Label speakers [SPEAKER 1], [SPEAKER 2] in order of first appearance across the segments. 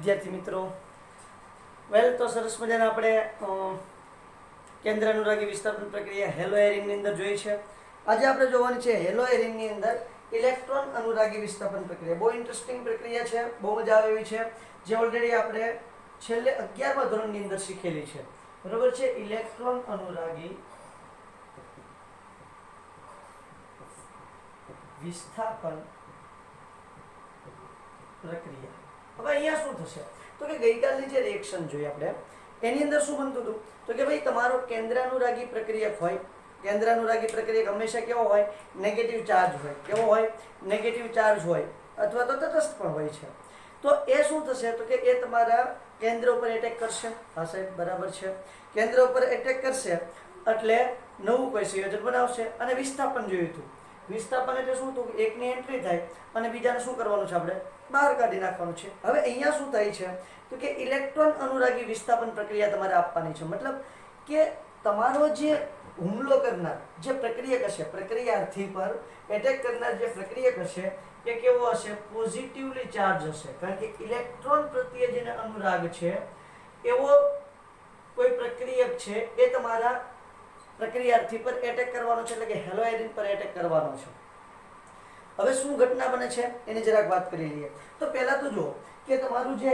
[SPEAKER 1] વિદ્યાર્થી મિત્રો, વેલ તો સરસ મજાના આપણે કેન્દ્ર અનુરાગી વિસ્થાપન પ્રક્રિયા હેલો એરિનની અંદર જોઈ છે. આજે આપણે જોવાની છે હેલો એરિનની અંદર ઇલેક્ટ્રોન અનુરાગી વિસ્થાપન પ્રક્રિયા. બહુ ઇન્ટરેસ્ટિંગ પ્રક્રિયા છે, બહુ મજા આવે એવી છે, જે ઓલરેડી આપણે છેલ્લે 11મા ધોરણની અંદર શીખેલી છે. બરોબર છે? ઇલેક્ટ્રોન અનુરાગી વિસ્થાપન પ્રક્રિયા. હવે અહીંયા શું થશે તો કે ગઈકાલની જે રિએક્શન જોઈ આપણે એની અંદર શું બનતું હતું તો કે ભાઈ તમારો કેન્દ્રાનુરાગી પ્રક્રિયક હોય. કેન્દ્રાનુરાગી પ્રક્રિયક હંમેશા કેવો હોય? નેગેટિવ ચાર્જ હોય. કેવો હોય? નેગેટિવ ચાર્જ હોય અથવા તો તટસ્થ પણ હોય છે. તો એ શું થશે તો કે એ તમારા કેન્દ્ર ઉપર એટેક કરશે. હા સાહેબ, બરાબર છે. કેન્દ્ર ઉપર એટેક કરશે એટલે નવું કોઈ સંયોજન બનાવશે અને વિસ્થાપન જોયું હતું. વિસ્થાપન એટલે શું હતું? એકની એન્ટ્રી થાય અને બીજાને શું કરવાનું છે? આપણે બહાર કાઢી નાખવાનું છે. હવે અહીંયા શું થાય છે તો કે ઇલેક્ટ્રોન અનુરાગી વિસ્થાપન પ્રક્રિયા તમારે આપવાની છે. મતલબ કે તમારો જે હુમલો કરનાર જે પ્રક્રિયક હશે, પ્રક્રિયાર્થી પર એટેક કરનાર જે પ્રક્રિયક હશે એ કેવો હશે? પોઝિટિવલી ચાર્જ હશે. કારણ કે ઇલેક્ટ્રોન પ્રત્યે જેને અનુરાગ છે એવો કોઈ પ્રક્રિયક છે એ તમારા પ્રક્રિયાર્થી પર એટેક કરવાનો છે, એટલે કે હેલો એરિન પર એટેક કરવાનો છે. હવે શું ઘટના બને છે એની જરાક વાત કરી લઈએ. તો પહેલા તો જુઓ કે તમારું જે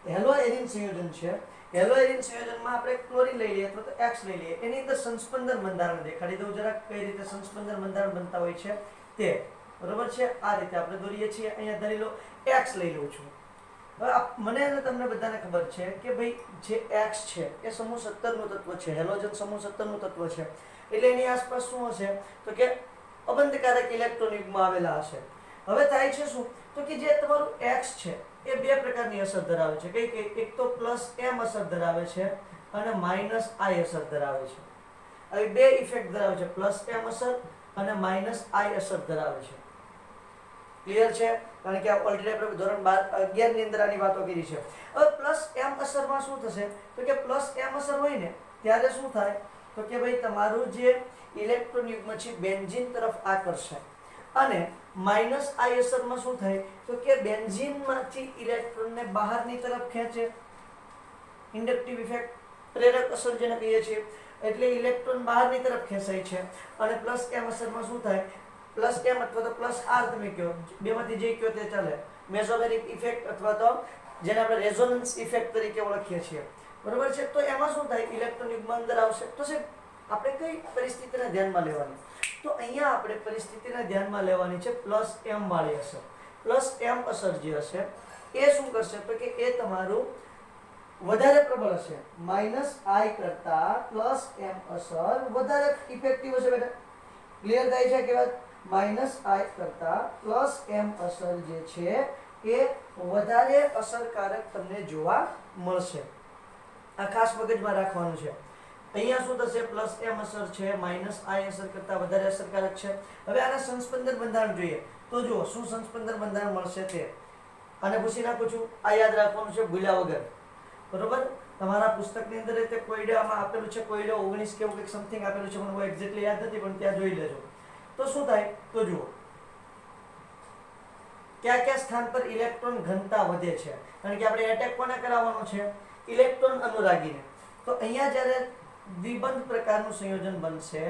[SPEAKER 1] હેલો એરિન સંયોજન છે, હેલો એરિન સંયોજનમાં આપણે ક્લોરીન લઈ લઈએ અથવા તો એક્સ લઈ લઈએ. એની અંદર સંસ્પંદન બંધારણ દેખાડી દઉં જરાક, કઈ રીતે સંસ્પંદન બંધારણ બનતા હોય છે તે. બરોબર છે? આ રીતે આપણે દોરીએ છીએ. અહીંયા ધરી લો, એક્સ લઈ લઉં છું. હવે મને અને તમને બધાને ખબર છે કે ભાઈ જે એક્સ છે એ સમૂહ 17 નું તત્વ છે. હેલોજન સમૂહ 17 નું તત્વ છે. એટલે એની આસપાસ શું હશે તો કે અબંધકારક ઇલેક્ટ્રોન યુગ્મ આવેલા હશે. હવે થાય છે શું તો કે જે તમારું એક્સ છે એ બે પ્રકારની અસર ધરાવે છે. કઈ કઈ? એક તો +m અસર ધરાવે છે અને -i અસર ધરાવે છે. આવી બે ઇફેક્ટ ધરાવે છે, +m અસર અને -i અસર ધરાવે છે. ક્લિયર છે? કારણ કે ઓલરેડી આપણે ધોરણ 11 ની અંદર આની વાતો કરી છે. હવે +m અસરમાં શું થશે તો કે +m અસર હોય ને ત્યારે શું થાય તો કે ભાઈ તમારું જે ઇલેક્ટ્રોન યુગ્મ છે બેન્ઝીન તરફ આકર્ષે અને -i અસરમાં શું થાય તો કે બેન્ઝીનમાંથી ઇલેક્ટ્રોનને બહારની તરફ ખેંચે. ઇન્ડક્ટિવ ઇફેક્ટ, પ્રેરક અસર જેને કહીએ છીએ. એટલે ઇલેક્ટ્રોન બહારની તરફ ખેંચાય છે અને +m અસરમાં શું થાય? +m અથવા તો +r તમે કહો, બેમાંથી જે કહો તે ચાલે. મેસોમેરિક ઇફેક્ટ અથવા તો જેને આપણે રેઝોનન્સ ઇફેક્ટ તરીકે ઓળખીએ છીએ. બરોબર છે? તો એમાં શું થાય? ઇલેક્ટ્રોન યુગ્મ અંદર આવશે. તો સાહેબ આપણે કઈ પરિસ્થિતિને ધ્યાનમાં લેવાની? તો અહીંયા આપણે પરિસ્થિતિને ધ્યાનમાં લેવાની છે +m વાળી અસર. +m અસર જે હશે એ શું કરશે તો કે એ તમારું વધારે પ્રબળ હશે. -i કરતા +m અસર વધારે ઇફેક્ટિવ હશે બેટા. ક્લિયર થાય છે કે વાત? -i કરતા +m અસર જે છે એ વધારે અસરકારક તમને જોવા મળશે. આ ખાસ મગજમાં રાખવાનું છે. અહીંયા શું થશે? +m અસર છે -i અસર કરતા વધારે અસરકારક છે. હવે આના સંસ્પંદન બંધારણ જોઈએ તો જુઓ શું સંસ્પંદન બંધારણ મળશે તે. આને પૂછી નાખું છું, આ યાદ રાખવાનું છે ભૂલ્યા વગર. બરોબર? તમારા પુસ્તકની અંદર તે કોયડામાં આપેલું છે, કોયડો 19 કેવું કંઈક સમથિંગ આપેલું છે, મને બહુ એક્ઝેક્ટલી યાદ નથી પણ ત્યાં જોઈ લેજો. તો શું થાય તો જુઓ કયા કયા સ્થાન પર ઇલેક્ટ્રોન ઘનતા વધે છે. કારણ કે આપણે એટેક કોને કરાવવાનો છે? ઇલેક્ટ્રોન અનુરાગીને. તો અહીંયા જ્યારે દ્વિબંધ પ્રકારનું સંયોજન બનશે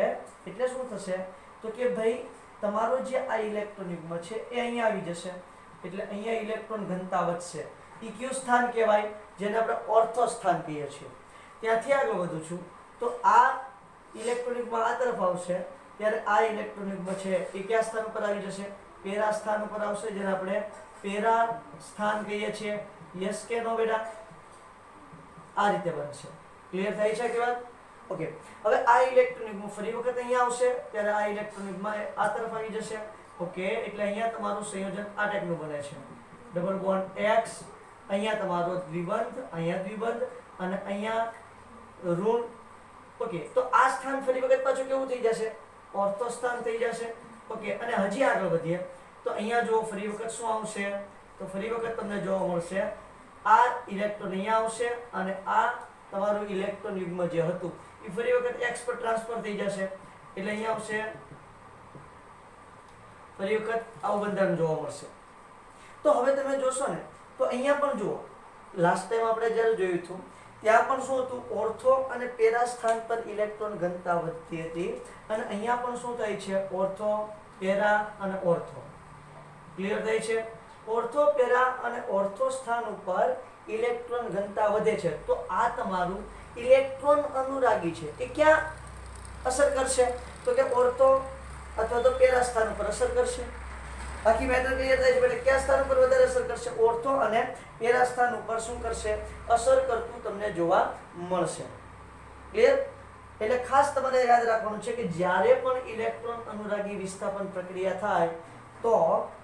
[SPEAKER 1] એટલે શું થશે તો કે ભાઈ તમારો જે આ ઇલેક્ટ્રોન યુગ્મ છે એ અહીંયા આવી જશે. એટલે અહીંયા ઇલેક્ટ્રોન ઘનતા વધશે. એ કયું સ્થાન કહેવાય? જેને આપણે ઓર્થો સ્થાન કહીએ છીએ. ત્યાંથી આગળ વધું છું તો આ ઇલેક્ટ્રોન યુગ્મ આ તરફ આવશે ત્યારે આ ઇલેક્ટ્રોન યુગ્મ છે એ કયા સ્થાન ઉપર આવી જશે? પેરા સ્થાન ઉપર આવશે, જેને આપણે પેરા સ્થાન કહીએ છીએ. યસ કે નો બેટા? આ રીતે બનશે. ક્લિયર થાય છે કે વાત? ઓકે. હવે આ ઇલેક્ટ્રોન યુગ્મ ફરી વખત અહીંયા આવશે ત્યારે આ ઇલેક્ટ્રોન યુગ્મ આ તરફ આવી જશે. ઓકે. એટલે અહીંયા તમારું સંયોજન આ ટાઈપનું બને છે. ડબલ બોન્ડ X, અહીંયા તમારો દ્વિબંધ, અહીંયા દ્વિબંધ અને અહીંયા ઋણ. ઓકે. તો આ સ્થાન ફરી વખત પાછું કેવું થઈ જશે? ઓર્થો સ્થાન થઈ જશે. ઓકે. અને હજી આગળ વધીએ તો અહીંયા જો ફરી વખત શું આવશે તો ફરી વખત તમને જોવા મળશે આ ઇલેક્ટ્રોન અહીંયા આવશે અને આ તમારું ઇલેક્ટ્રોન યુગ્મ જે હતું એ ફરી વખત X પર ટ્રાન્સફર થઈ જશે. એટલે અહીંયા આવશે ફરી વખત આવું બંધારણ જોવા મળશે. તો હવે તમે જોશો ને તો અહીંયા પણ જુઓ લાસ્ટ ટાઈમ આપણે જ્યારે જોયું હતું ત્યાં પણ શું હતું, ઓર્થો અને પેરા સ્થાન પર ઇલેક્ટ્રોન ઘનતા વધતી હતી, અને અહીંયા પણ શું થાય છે, ઓર્થો પેરા અને ઓર્થો. ક્લિયર થાય છે? ઓર્થો પેરા અને ઓર્થો સ્થાન ઉપર ઇલેક્ટ્રોન ઘનતા વધે છે. તો આ તમારું ઇલેક્ટ્રોન અનુરાગી છે. એ ક્યાં અસર કરશે? તો કે ઓર્થો અથવા તો પેરા સ્થાન ઉપર અસર કરશે. બાકી મેટર ક્લિયર થાય છે? એટલે કયા સ્થાન ઉપર વધારે અસર કરશે? ઓર્થો અને પેરા સ્થાન ઉપર શું કરશે? અસર કરતું તમને જોવા મળશે. ક્લિયર? એટલે ખાસ તમારે યાદ રાખવાનું છે કે જ્યારે પણ ઇલેક્ટ્રોન અનુરાગી વિસ્થાપન પ્રક્રિયા થાય તો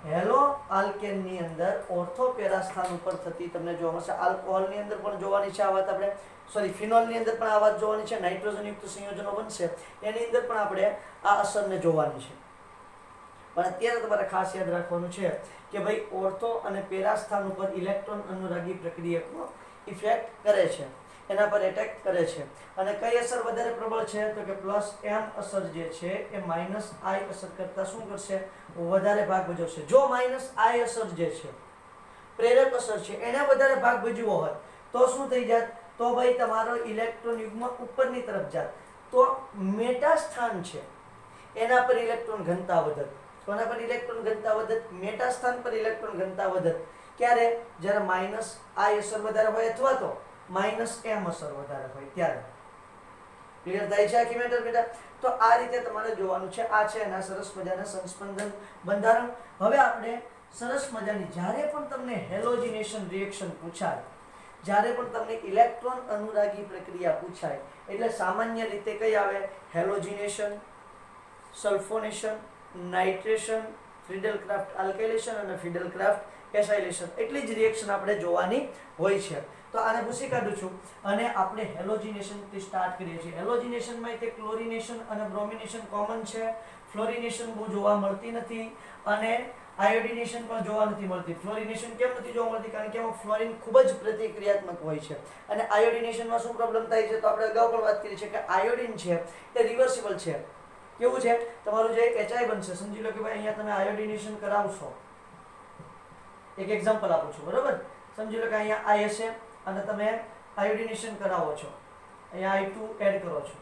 [SPEAKER 1] હેલો આલ્કેનની અંદર ઓર્થો પેરા સ્થાન ઉપર થતી તમને જોવા મળશે. આલ્કોહોલની અંદર પણ જોવાની છે આ વાત આપણે, સોરી ફિનોલની અંદર પણ આ વાત જોવાની છે. નાઇટ્રોજન યુક્ત સંયોજનો બનશે એની અંદર પણ આપણે આ અસરને જોવાની છે. પણ અત્યારે તમારે ખાસ યાદ રાખવાનું છે કે ભાઈ ઓર્થો અને પેરા સ્થાન ઉપર ઇલેક્ટ્રોન અનુરાગી પ્રક્રિયકનો ઇફેક્ટ કરે છે, એના પર એટેક કરે છે. અને કઈ અસર વધારે પ્રબળ છે? તો કે પ્લસ એમ અસર જે છે એ માઇનસ આઈ અસર કરતા શું કરશે? વધારે ભાગ ભજવશે. જો માઇનસ આઈ અસર જે છે, પ્રેરક અસર છે, એને વધારે ભાગ ભજવો હોય તો શું થઈ જાત? તો ભાઈ તમારો ઇલેક્ટ્રોન યુગ્મ ઉપરની તરફ જાત. તો મેટા સ્થાન છે એના પર ઇલેક્ટ્રોન ઘનતા વધત. કોના પર ઇલેક્ટ્રોન ઘનતા વધત? મેટા સ્થાન પર ઇલેક્ટ્રોન ઘનતા વધત. ક્યારે? જ્યારે માઇનસ આઈ અસર વધારે હોય અથવા તો માઇનસ એમ અસર વધારે હોય ત્યારે. ક્લિયર થાય છે આખી મેટર બેટા? તો આ રીતે તમારે જોવાનું છે. આ છે એના સરસ મજાના સંસ્પંદન બંધારણ. હવે આપણે સરસ મજાની જ્યારે પણ તમને હેલોજિનેશન રિએક્શન પૂછાય, જ્યારે પણ તમને ઇલેક્ટ્રોન અનુરાગી પ્રક્રિયા પૂછાય એટલે સામાન્ય રીતે કઈ આવે? હેલોજિનેશન, સલ્ફોનેશન, નાઇટ્રેશન, ફ્રીડલ-ક્રાફ્ટ આલ્કાઇલેશન અને ફ્રીડલ-ક્રાફ્ટ એસાઇલેશન. એટલી જ રિએક્શન આપણે જોવાની હોય છે. તો આને ભૂસી કાઢું છું અને આપણે હેલોજિનેશનથી સ્ટાર્ટ કરીએ છીએ. હેલોજિનેશનમાં તે ક્લોરિનેશન અને બ્રોમિનેશન કોમન છે. ફ્લોરિનેશન બહુ જોવા મળતી નથી અને આયોડિનેશન પણ જોવા નથી મળતી. ફ્લોરિનેશન કેમ નથી જોવા મળતી? કારણ કે એમાં ફ્લોરિન ખૂબ જ પ્રતિક્રિયાત્મક હોય છે. અને આયોડિનેશનમાં શું પ્રોબ્લેમ થાય છે? તો આપણે અગાઉ પણ વાત કરી છે કે આયોડિન છે એ રિવર્સિબલ છે. કેવું છે? તમારું જે HI બનશે, સમજી લો કે ભાઈ અહીંયા તમે આયોડિનેશન કરાવશો. એક એક્ઝામ્પલ આપું છું, બરોબર? સમજી લો કે અહીંયા આઈ હશે અને તમે આયોડિનેશન કરાવો છો, અહીંયા I2 એડ કરો છો,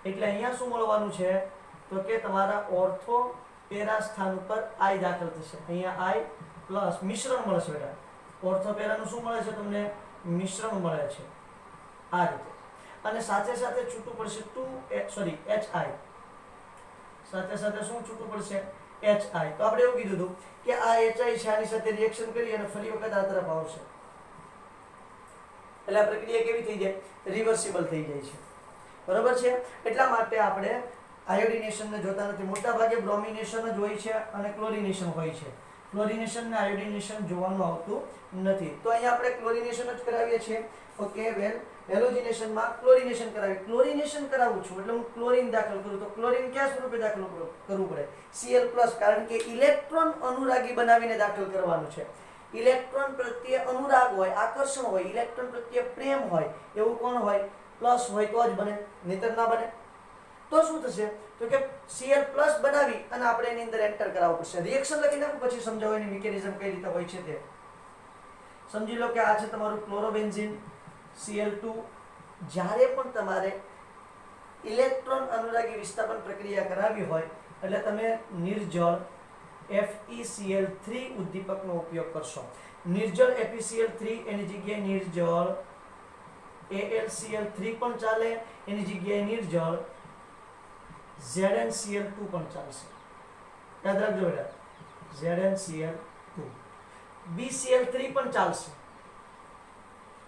[SPEAKER 1] એટલે અહીંયા શું મળવાનું છે? તો કે તમારા ઓર્થો પેરા સ્થાન ઉપર I દાખલ થશે. અહીંયા I પ્લસ મિશ્રણ મળશે બેટા. ઓર્થો પેરાનું શું મળે છે તમને? મિશ્રણ મળે છે આ રીતે. અને સાથે સાથે છૂટું પડશે HI. સાથે સાથે શું છૂટું પડશે? HI. તો આપણે એવું કીધું હતું કે આ HI છે આની સાથે રિએક્શન કરી અને ફરી વખત આ તરફ આવશે એટલે આ પ્રક્રિયા કેવી થઈ જાય? રિવર્સિબલ થઈ જાય છે. બરોબર છે? એટલા માટે આપણે આયોડિનેશનને જોતા નથી. મોટા ભાગે બ્રોમિનેશન જ હોય છે અને ક્લોરિનેશન હોય છે. ક્લોરિનેશન ને આયોડિનેશન જોવાનું આવતું નથી. તો અહીંયા આપણે ક્લોરિનેશન જ કરાવીએ છીએ. ઓકે, વેલ હેલોજિનેશનમાં ક્લોરિનેશન કરાવી. ક્લોરિનેશન કરાવું છું એટલે હું ક્લોરીન દાખલ કરું તો ક્લોરીન કયા સ્વરૂપે દાખલ કરવું પડે? Cl+, કારણ કે ઇલેક્ટ્રોન અનુરાગી બનાવીને દાખલ કરવાનું છે. ઇલેક્ટ્રોન પ્રત્યે અનુરાગ હોય, આકર્ષણ હોય, ઇલેક્ટ્રોન પ્રત્યે પ્રેમ હોય, એવું કોણ હોય? પ્લસ હોય તો જ બને, નહીતર ના બને. તો શું થશે? તો કે Cl+ બનાવી અને આપણે એની અંદર એન્ટર કરાવવું પડશે. રિએક્શન લખી નાખું પછી સમજાવો એની મિકેનિઝમ કઈ રીતે હોય છે તે. સમજી લો કે આ છે તમારું ક્લોરોબેન્ઝીન Cl2. જ્યારે પણ તમારે ઇલેક્ટ્રોન અનુરાગી વિસ્થાપન પ્રક્રિયા કરાવી હોય એટલે તમે નિર્જળ FeCl3 ઉદ્દીપકનો ઉપયોગ કરશો. નિર્જળ FeCl3 એની જગ્યાએ નિર્જળ AlCl3 પણ ચાલે, એની જગ્યાએ નિર્જળ ZnCl2 પણ ચાલશે. યાદ રાખજો બેટા, ZnCl2. BCl3 પણ ચાલશે.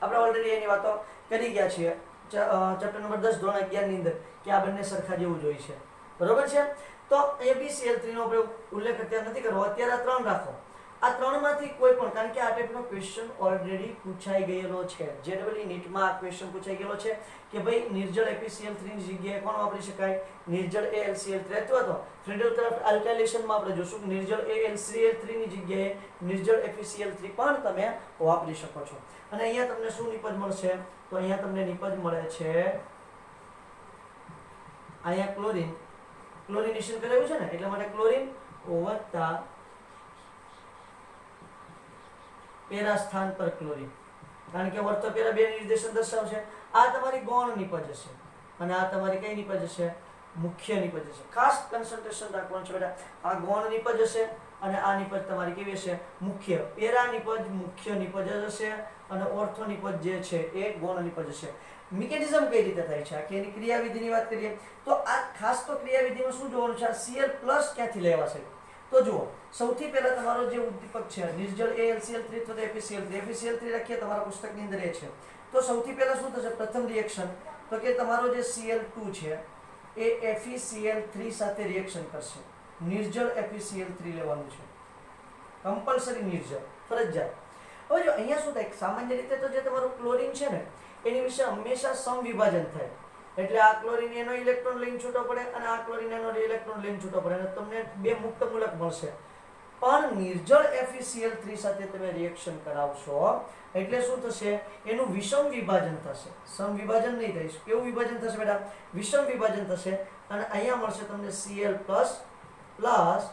[SPEAKER 1] આપણે ઓલરેડી એની વાતો કરી ગયા છીએ ચેપ્ટર નંબર 10 ધોરણ 11 ની અંદર કે આ બંને સરખા જેવું જ હોય છે. બરોબર છે? તો AbCl3 નો આપણે ઉલ્લેખ અત્યારે નથી કરવો. અત્યારે આ ત્રણ રાખો. આ ત્રણમાંથી કોઈ પણ, કારણ કે આ ટાઈપનો ક્વેશ્ચન ઓલરેડી પૂછાઈ ગયેલો છે. જેડબલઈ નીટમાં આ ક્વેશ્ચન પૂછાઈ ગયેલો છે કે ભાઈ નિર્જળ FeCl3 ની જગ્યાએ કોણ વાપરી શકાય? નિર્જળ AlCl3 અથવા તો ફ્રીડલ-ક્રાફ્ટ આલ્કાઇલેશનમાં આપણે જોશું કે નિર્જળ AlCl3 ની જગ્યાએ નિર્જળ FeCl3 પણ તમે વાપરી શકો છો. અને અહીંયા તમને શું નિપજ મળશે? તો અહીંયા તમને નિપજ મળે છે અહીંયા ક્લોરીન. ક્લોરિનેશન કરાવ્યું છે ને એટલા માટે ક્લોરીન વત્તા પેરા સ્થાન પર ક્લોરીન. કારણ કે વર્ત પહેલા બે નિર્દેશન દર્શાવશે. આ તમારી ગૌણ નિપજ હશે અને આ તમારી કઈ નિપજ હશે? મુખ્ય નિપજ હશે. ખાસ કન્સન્ટ્રેશન રાખવાનું છે બેટા. આ ગૌણ નિપજ હશે અને આ નિપજ તમારી કેવી હશે? મુખ્ય. પેરા નિપજ મુખ્ય નિપજ હશે અને ઓર્થો નિપજ જે છે એ ગૌણ નિપજ હશે. મિકેનિઝમ કઈ રીતે થાય છે? આખી એની ક્રિયાવિધિની વાત કરીએ તો આ ખાસ તો ક્રિયાવિધિમાં શું જોવાનું છે? આ Cl+ ક્યાંથી લેવાશે? તો જુઓ, સૌથી પહેલા તમારો જે ઉદ્દીપક છે નિર્જળ AlCl3 અથવા FeCl3. FeCl3 રાખીએ તમારા પુસ્તકની અંદર એ છે. તો સૌથી પહેલા શું થશે? પ્રથમ રિએક્શન તો કે તમારો જે Cl2 છે એ FeCl3 સાથે રિએક્શન કરશે. નિર્જળ FeCl3 લેવાનું છે, કમ્પલસરી નિર્જળ, ફરજિયાત. હવે જો અહીંયા શું થાય, સામાન્ય રીતે તો જે તમારું ક્લોરીન છે ને એની વિશે હંમેશા સમવિભાજન થાય. એટલે આ ક્લોરીન એનો ઇલેક્ટ્રોન લઈને છૂટો પડે અને આ ક્લોરીન એનો ઇલેક્ટ્રોન લઈને છૂટો પડે અને તમને બે મુક્ત મૂલક મળશે. પણ નિર્જળ FeCl3 સાથે તમે રિએક્શન કરાવશો એટલે શું થશે? એનું વિષમ વિભાજન થશે. સમવિભાજન નહીં થાય. કેવું વિભાજન થશે બેટા? વિષમ વિભાજન થશે અને અહીંયા મળશે તમને Cl+ પ્લસ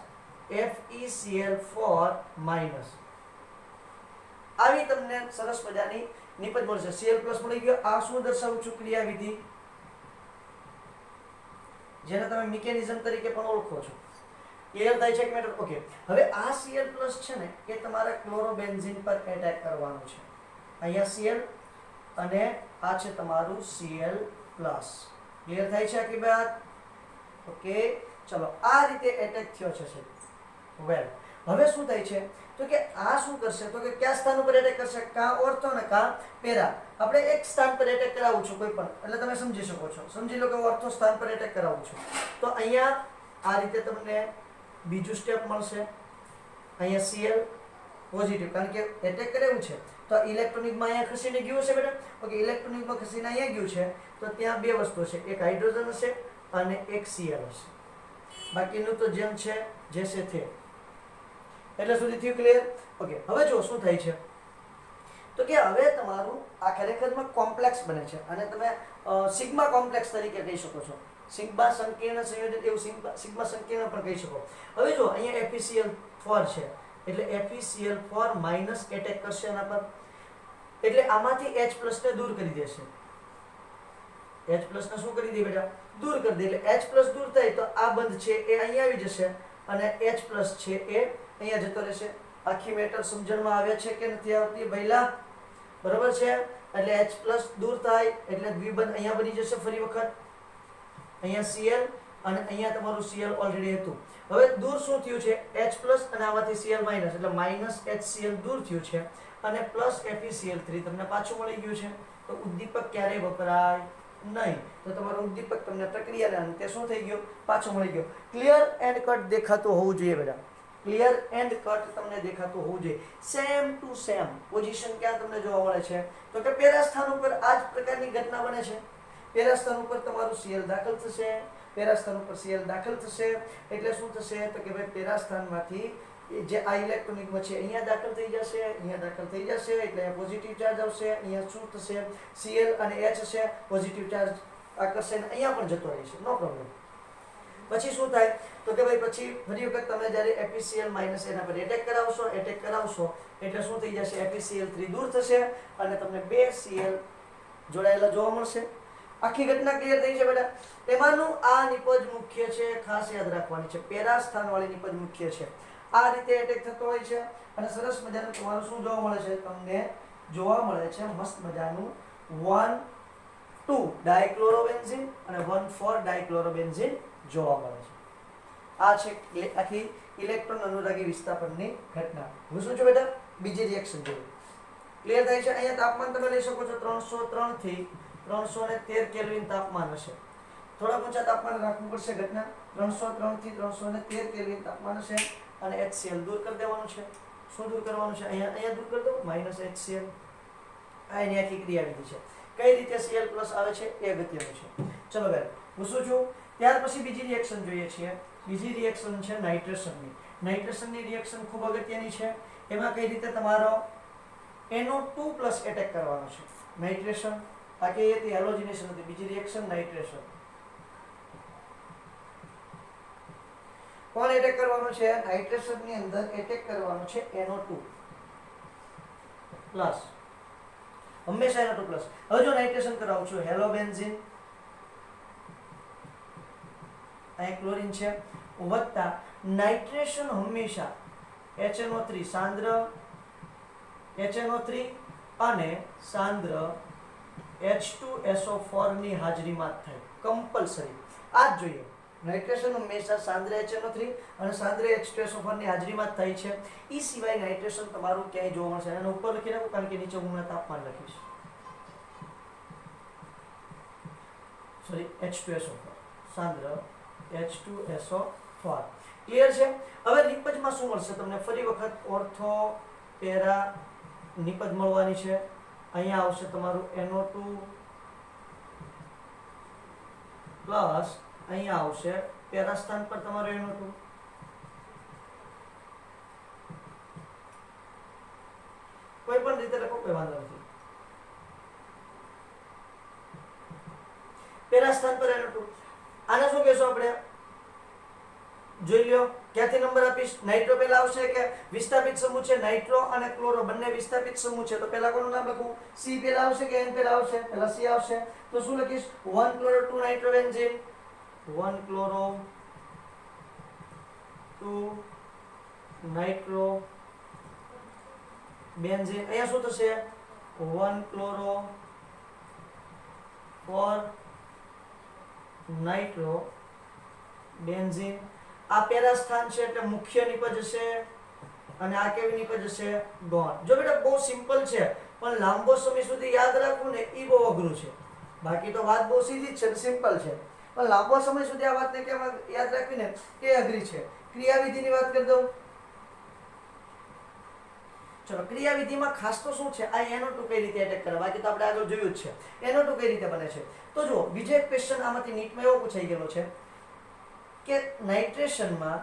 [SPEAKER 1] FeCl4 માઇનસ. આવી તમને સરસ મજાની નિપજ મળશે. Cl+ મળી ગયો. આ શું દર્શાવું છું? ક્રિયાવિધિ, જેને તમે મિકેનિઝમ તરીકે પણ ઓળખો છો. ક્લિયર થાય છે કે મેટર? ઓકે. હવે આ Cl+ છે ને એ તમારા ક્લોરોબેન્ઝીન પર એટેક કરવાનું છે. અહીંયા Cl અને આ છે તમારું Cl+. ક્લિયર થાય છે આખી વાત? ઓકે, ચલો. આ રીતે એટેક થયો છે. વેલ, હવે શું થાય છે તો કે આ શું કરશે તો કે કયા સ્થાન ઉપર એટેક કરશે? કા ઓર્થો ને કા પેરા. આપણે એક સ્થાન પર એટેક કરાવું છું કોઈ પણ, એટલે તમે સમજી શકો છો. સમજી લો કે ઓર્થો સ્થાન પર એટેક કરાવું છું તો અહીંયા આ રીતે તમને બીજું સ્ટેપ મળશે. અહીંયા Cl પોઝિટિવ, કારણ કે એટેક કરેલું છે તો ઇલેક્ટ્રોનિકમાં અહીંયા ખસીને ગયું છે બેટા. ઓકે, ઇલેક્ટ્રોનિકમાં ખસીને અહીંયા ગયું છે તો ત્યાં બે વસ્તુ છે, એક હાઇડ્રોજન હશે અને એક Cl હશે. બાકીનું તો જેમ છે જે છે તે. એટલે સુધી થયું ક્લિયર? ઓકે. હવે જો શું થાય છે તો કે હવે તમારું આ ખરેખરમાં કોમ્પ્લેક્સ બને છે અને તમે સિગ્મા કોમ્પ્લેક્સ તરીકે કહી શકો છો. સિગ્મા સંકીર્ણ સંયોજન, એવું સિગ્મા સંકીર્ણ પણ કહી શકો. હવે જો અહીંયા FeCl4 છે એટલે FeCl4 માઇનસ એટેક કરશે એના પર. એટલે આમાંથી H+ ને દૂર કરી દેશે. H+ ને શું કરી દે બેટા? દૂર કરી દે. એટલે H+ દૂર થાય તો આ બંધ છે એ અહીંયા આવી જશે અને H+ છે એ અહીંયા જતો રહેશે. આખી મેટર સમજણમાં આવે છે કે નથી આવતી પહેલા? બરોબર છે. એટલે H+ દૂર થાય એટલે દ્વિબંધ અહીંયા બની જશે ફરી વખત. અહીંયા Cl અને અહીંયા તમારું Cl ઓલરેડી હતું. હવે દૂર શું થયું છે? H+ અને આમાંથી Cl માઇનસ, એટલે માઇનસ HCl દૂર થયું છે અને પ્લસ FeCl3 તમને પાછું મળી ગયું છે. તો ઉદ્દીપક ક્યારેય વપરાય નહીં. તો તમારો ઉદ્દીપક તમને પ્રક્રિયાના અંતે શું થઈ ગયો? પાછો મળી ગયો. ક્લિયર એન્ડ કટ દેખાતું હોવું જોઈએ બેટા. ક્લિયર એન્ડ કટ તમને દેખાતું હોવું જોઈએ. સેમ ટુ સેમ પોઝિશન ક્યાં તમને જોવા મળે છે તો કે પેરા સ્થાન ઉપર આ જ પ્રકારની ઘટના બને છે. પેરા સ્થાન ઉપર તમારું Cl દાખલ થશે. પેરા સ્થાન ઉપર Cl દાખલ થશે એટલે શું થશે તો કે ભાઈ પેરા સ્થાનમાંથી જે આ ઇલેક્ટ્રોનિકમાં છે અહીંયા દાખલ થઈ જશે, અહીંયા દાખલ થઈ જશે એટલે અહીંયા પોઝિટિવ ચાર્જ આવશે. અહીંયા શું થશે? Cl અને H હશે, પોઝિટિવ ચાર્જ આકર્ષે ને અહીંયા પણ જતો રહેશે. નો પ્રોબ્લેમ. પછી શું થાય તો કે ભાઈ પછી ફરી વખત તમે જ્યારે FeCl- એના પર એટેક કરાવશો એટલે શું થઈ જશે? FeCl3 દૂર થશે અને તમને બે Cl જોડાયેલા જોવા મળશે. આખી ઘટના ક્લિયર થઈ છે બેટા? એમાંનું આ નિપજ મુખ્ય છે, ખાસ યાદ રાખવાની છે. પેરા સ્થાનવાળી નિપજ મુખ્ય છે. આ રીતે એટેક થતો હોય છે અને સરસ મજાનું તમારું શું જોવા મળે છે? તમને જોવા મળે છે મસ્ત મજાનું 1,2 ડાયક્લોરોબેન્ઝીન અને 1,4 ડાયક્લોરોબેન્ઝીન જોવા મળે છે. આ છે આખી ઇલેક્ટ્રોન અનુરાગી વિસ્થાપનની ઘટના. હું શું છું બેટા? બીજી રિએક્શન જોયું. ક્લિયર થાય છે? અહીંયા તાપમાન તમે લઈ શકો છો 303 થી 313 કેલ્વિન તાપમાન હશે. થોડા ઊંચા તાપમાન રાખવું પડશે. ઘટના 303 થી 313 કેલ્વિન તાપમાન હશે અને HCl દૂર કરી દેવાનું છે. શું દૂર કરવાનું છે? અહીંયા દૂર કરી દો -HCl. આ એની આખી ક્રિયાવિધિ છે. કઈ રીતે Cl+ આવે છે એ અગત્યનું છે. ચલો બેન, હું શું છું? ત્યાર પછી બીજી રિએક્શન જોઈએ છીએ. બીજી રિએક્શન છે નાઇટ્રેશનની. નાઇટ્રેશનની રિએક્શન ખૂબ અગત્યની છે. એમાં કઈ રીતે તમારો NO2+ એટેક કરવાનો છે. નાઇટ્રેશન આ કે હતી હેલોજિનેશન હતી. બીજી રિએક્શન નાઇટ્રેશન. કોણ એટેક કરવાનું છે? નાઇટ્રેશનની અંદર એટેક કરવાનું છે NO2+. હંમેશા NO2 પ્લસ. હવે જો નાઇટ્રેશન કરાવું છું, હેલો બેન્ઝીન, અહીં ક્લોરીન છે, વત્તા નાઇટ્રેશન હંમેશા HNO3 સાંદ્ર HNO3 અને સાંદ્ર H2SO4 ની હાજરીમાં જ થાય, કમ્પલસરી. આ જ જોઈએ, નાઇટ્રેશન હંમેશા સાંદ્ર HNO3 અને સાંદ્ર H2SO4 ની હાજરીમાં જ થાય છે. એ સિવાય નાઇટ્રેશન તમારું ક્યાંય જોવા મળશે અને ઉપર લખી નાખું, કારણ કે નીચે હું તાપમાન લખીશ. Sorry, H2SO4 સાંદ્ર H2SO4. ક્લિયર છે? હવે નિપજમાં શું મળશે તમને? ફરી વખત ઓર્થો પેરા નિપજ મળવાની છે. અહીંયા આવશે તમારું NO2 પ્લસ, અહીંયા આવશે પેરા સ્થાન પર તમારું NO2. કોઈ પણ રીતે લખો, કોઈ વાંધો નથી. પેરા સ્થાન પર NO2. આને શું કહેશો આપણે? જોઈ લ્યો, ક્યાંથી નંબર આપીશ? નાઇટ્રો પહેલા આવશે કે વિસ્થાપિત સમૂહ છે, નાઇટ્રો અને ક્લોરો બંને વિસ્થાપિત સમૂહ છે, તો પહેલા કોનું નામ લખું? C પહેલા આવશે કે N પહેલા આવશે? પહેલા C આવશે. તો શું લખીશ? 1 ક્લોરો 2 નાઇટ્રોબેન્ઝીન, 1 ક્લોરો 2 નાઇટ્રો બેન્ઝીન. અહીંયા શું થશે? 1 ક્લોરો 4 નાઇટ્રો બેન્ઝીન. આ પેરા સ્થાન છે એટલે મુખ્ય નિપજ હશે અને આ કેવી નિપજ હશે? ગૌણ. જો બેટા બહુ સિમ્પલ છે, પણ લાંબો સમય સુધી યાદ રાખવું ને એ બહુ અઘરું છે. બાકી તો વાત બહુ સીધી જ છે, સિમ્પલ છે, પણ લાંબો સમય સુધી આ વાતને કેમ યાદ રાખવી ને એ અઘરી છે. ક્રિયાવિધિની વાત કરી દઉં. ચલો, ક્રિયાવિધિમાં ખાસ તો શું છે? આ NO2 કઈ રીતે એટેક કરે, બાકી તો આપણે આગળ જોયું જ છે. NO2 કઈ રીતે બને છે? તો જો બીજો એક ક્વેશ્ચન આમાંથી નીટમાં એવો પૂછાઈ ગયેલો છે કે નાઇટ્રેશનમાં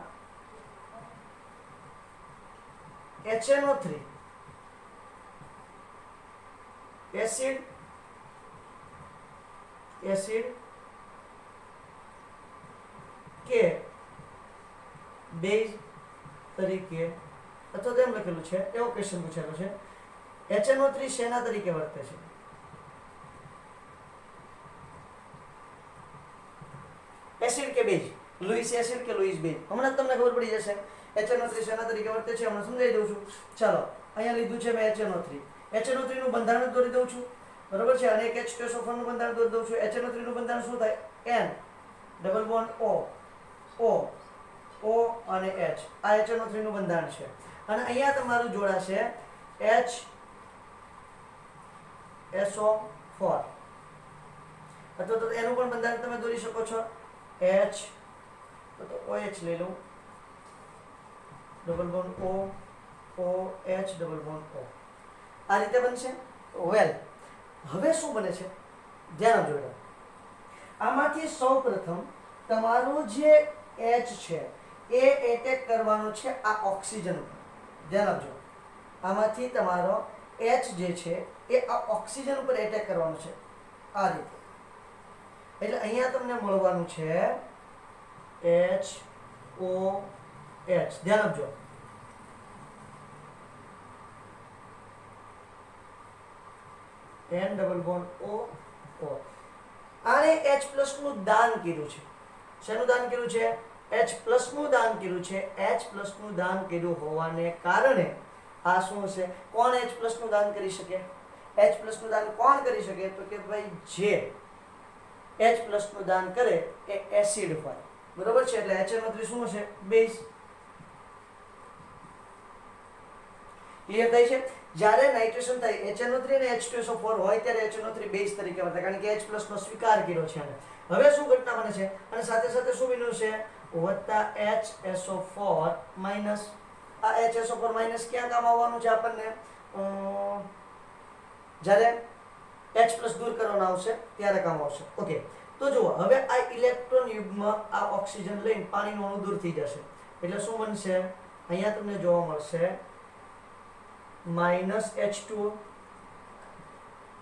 [SPEAKER 1] HNO3 એસિડ કે બેઝ તરીકે, અથવા તો એમ લખેલું છે, એવો ક્વેશ્ચન પૂછેલો છે. HNO3 શેના તરીકે વર્તે છે? એસિડ કે બેઝ? લુઈસ એસિડ કે લુઈસ બેઝ? હમણાં તમને ખબર પડી જશે. HNO3 શેના તરીકે વર્તે છે હમણાં સમજાવી દઉં છું. ચાલો, અહીંયા લીધું છે મેં HNO3. HNO3 નું બંધારણ દોરી દઉં છું, બરોબર છે, અને એક H2SO4 નું બંધારણ દોરી દઉં છું. HNO3 નું બંધારણ શું થાય? N ડબલ બોન્ડ O અને H. આ HNO3 નું બંધારણ છે. અને અહીંયા તમારું જોડાશે HSO4, અથવા તો એનું પણ બંધારણ તમે દોરી શકો છો. H તો OH લઈ લઉં, double bond OH double bond O. આ રીતે બનશે. વેલ, હવે શું બને છે? ધ્યાન આપજો બેટા. આમાંથી સૌપ્રથમ તમારું જે H છે એ એટેક કરવાનો છે આ ઓક્સિજન ઉપર. ધ્યાન આપજો. આમાંથી તમારો H જે છે એ આ ઓક્સિજન ઉપર એટેક કરવાનો છે, આ રીતે. એટલે અહીંયા તમને મળવાનું છે HOH. ધ્યાન આપજો. N double bond O. આને H+ નું દાન કર્યું છે. શેનું દાન કર્યું છે? H+ નું દાન કર્યું છે. H+ નું દાન કર્યું હોવાને કારણે આ શું છે? કોણ H+ નું દાન કરી શકે? H+ નું દાન કોણ કરી શકે? તો કે ભાઈ જે H+ નું દાન કરે એ એસિડ હોય, બરોબર છે. એટલે HNO3 શું હશે? બેઝ. ક્લિયર થાય છે? જ્યારે નાઇટ્રેશન થાય HNO3 અને H2SO4 હોય ત્યારે HNO3 બેઝ તરીકે વર્તે, કારણ કે H+ નો સ્વીકાર કર્યો છે. હવે શું ઘટના બને છે? અને સાથે સાથે શું બન્યું છે? વત્તા HSO4 માઇનસ. આ HSO4 માઇનસ ક્યાં કામ આવવાનું છે આપણને? જ્યારે H+ દૂર કરવાનો આવશે ત્યારે કામ આવશે. ઓકે, તો જુઓ, હવે આ ઇલેક્ટ્રોન યુગ્મ આ ઓક્સિજન લઈને પાણીનું અણુ દૂર થઈ જશે. એટલે શું બનશે? અહીંયા તમને જોવા મળશે -H2O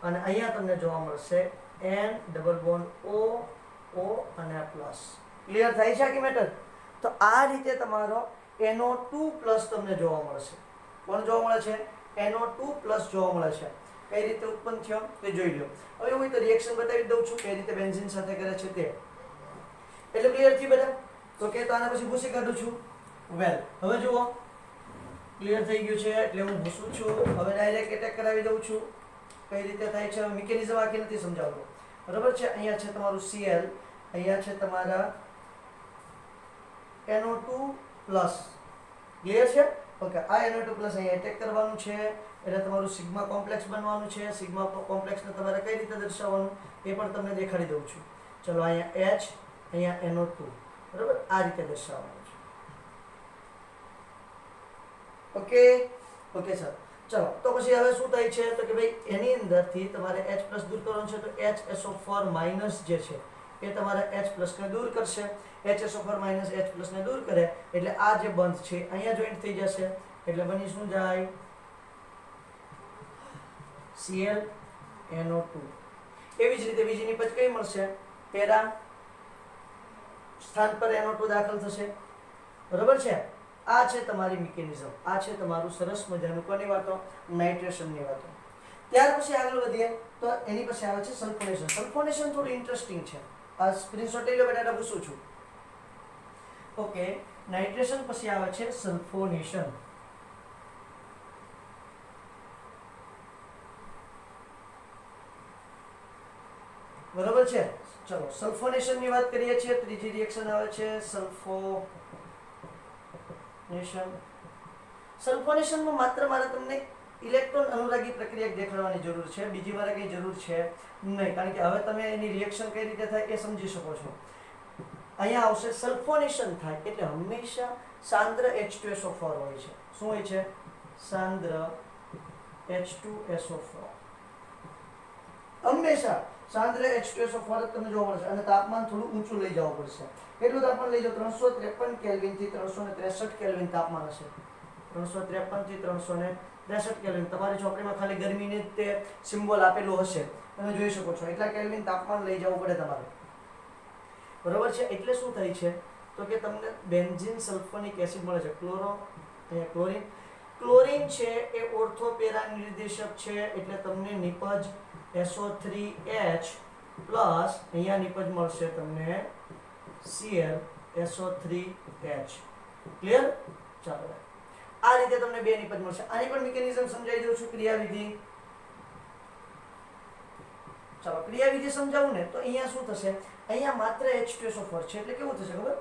[SPEAKER 1] અને અહીંયા તમને જોવા મળશે N ડબલ બોન્ડ O અને પ્લસ. ક્લિયર થાય છે આખી મેટર? તો આ રીતે તમારો NO2 પ્લસ તમને જોવા મળશે. કોણ જોવા મળે છે? NO2 પ્લસ જોવા મળે છે. કઈ રીતે ઉત્પન્ન થયો તે જોઈ લો. હવે હું તો રિએક્શન બતાવી દઉં છું કઈ રીતે બેન્ઝીન સાથે કરે છે તે. એટલે ક્લિયર થી બધા? તો કે તો આના પછી ભૂસી કાઢું છું. વેલ હવે જુઓ ક્લિયર થઈ ગયું છે એટલે હું ભૂસું છું. હવે ડાયરેક્ટ એટેક કરાવી દઉં છું. કઈ રીતે થાય છે મિકેનિઝમ આખી નથી સમજાવતો, બરાબર છે. અહીંયા છે તમારું Cl, અહીંયા છે તમારા NO2+. ક્લિયર છે? ઓકે, આ NO2+ અહીંયા એટેક કરવાનું છે એટલે તમારું સિગ્મા કોમ્પ્લેક્સ બનવાનું છે. સિગ્મા કોમ્પ્લેક્સને તમારે કઈ રીતે દર્શાવવાનું એ પણ તમને દેખાડી દઉં છું. ચલો અહીંયા H, અહીંયા NO2, બરાબર, આ રીતે દર્શાવવાનું છે. Okay okay sir. ચલો તો પછી હવે શું થાય છે તો કે ભાઈ એની અંદરથી તમારે H+ દૂર કરવાનું છે તો HSO4- જે છે એ તમારે H+ ને દૂર કરશે. HSO4- H+ ને દૂર કરે એટલે આ જે બંધ છે અહીંયા જોઈન્ટ થઈ જશે એટલે બની શું જાય Cl NO2. એવી જ રીતે બીજી નિપજ કઈ મળશે? પેરા સ્થાન પર NO2 દાખલ થશે, બરાબર છે. આ છે તમારી મિકેનિઝમ, આ છે તમારું સરસ મજાનું કોની વાતો? નાઇટ્રેશનની વાતો. ત્યાર પછી આગળ વધીએ તો એની પછી આવે છે સલ્ફોનેશન. સલ્ફોનેશન થોડું ઇન્ટરેસ્ટિંગ છે. આ સ્ક્રીનશોટ લઈ લો બેટા, પૂછું છું. ઓકે, નાઇટ્રેશન પછી આવે છે સલ્ફોનેશન. બરાબર છે. ચલો સલ્ફોનેશન ની વાત કરીએ છીએ. ત્રીજી રિએક્શન આવે છે સલ્ફોનેશન. સલ્ફોનેશનમાં માત્ર મારે તમને ઇલેક્ટ્રોન અનુરાગી પ્રક્રિયા દેખાડવાની જરૂર છે, બીજી મારે કઈ જરૂર છે નહીં, કારણ કે હવે તમે એની રિએક્શન કઈ રીતે થાય એ સમજી શકો છો. અહીંયા આવશે સલ્ફોનેશન થાય એટલે હંમેશા સાંદ્ર H2SO4 હોય છે. શું હોય છે? સાંદ્ર H2SO4. હંમેશા સાંદ્ર H2SO4 જ તમને જોવા મળશે અને તાપમાન થોડું ઊંચું લઈ જવું પડશે. કેટલું તાપમાન લઈ જાવ? 353 કેલ્વિન થી 363 કેલ્વિન તાપમાન હશે. 353 થી 363 કેલ્વિન. તમારી ચોપડીમાં ખાલી ગરમીને તે સિમ્બોલ આપેલું હશે, તમે જોઈ શકો છો. એટલા કેલ્વિન તાપમાન લઈ જવું પડે તમારે, બરોબર છે. એટલે શું થાય છે તો કે તમને બેન્ઝીન સલ્ફોનિક એસિડ મળે છે. ક્લોરીન. ક્લોરીન છે એ ઓર્થોપેરા નિર્દેશક છે એટલે તમને નિપજ SO3H પ્લસ અહીંયા નિપજ મળશે તમને Cl SO3H. ક્લિયર? ચાલો આ રીતે તમને બે નિપજ મળશે. આની પણ મિકેનિઝમ સમજાવી દઉં છું, ક્રિયાવિધિ. ચાલો ક્રિયાવિધિ સમજાવું ને તો અહીંયા શું થશે? અહીંયા માત્ર H2SO4 છે એટલે કેવું થશે ખબર?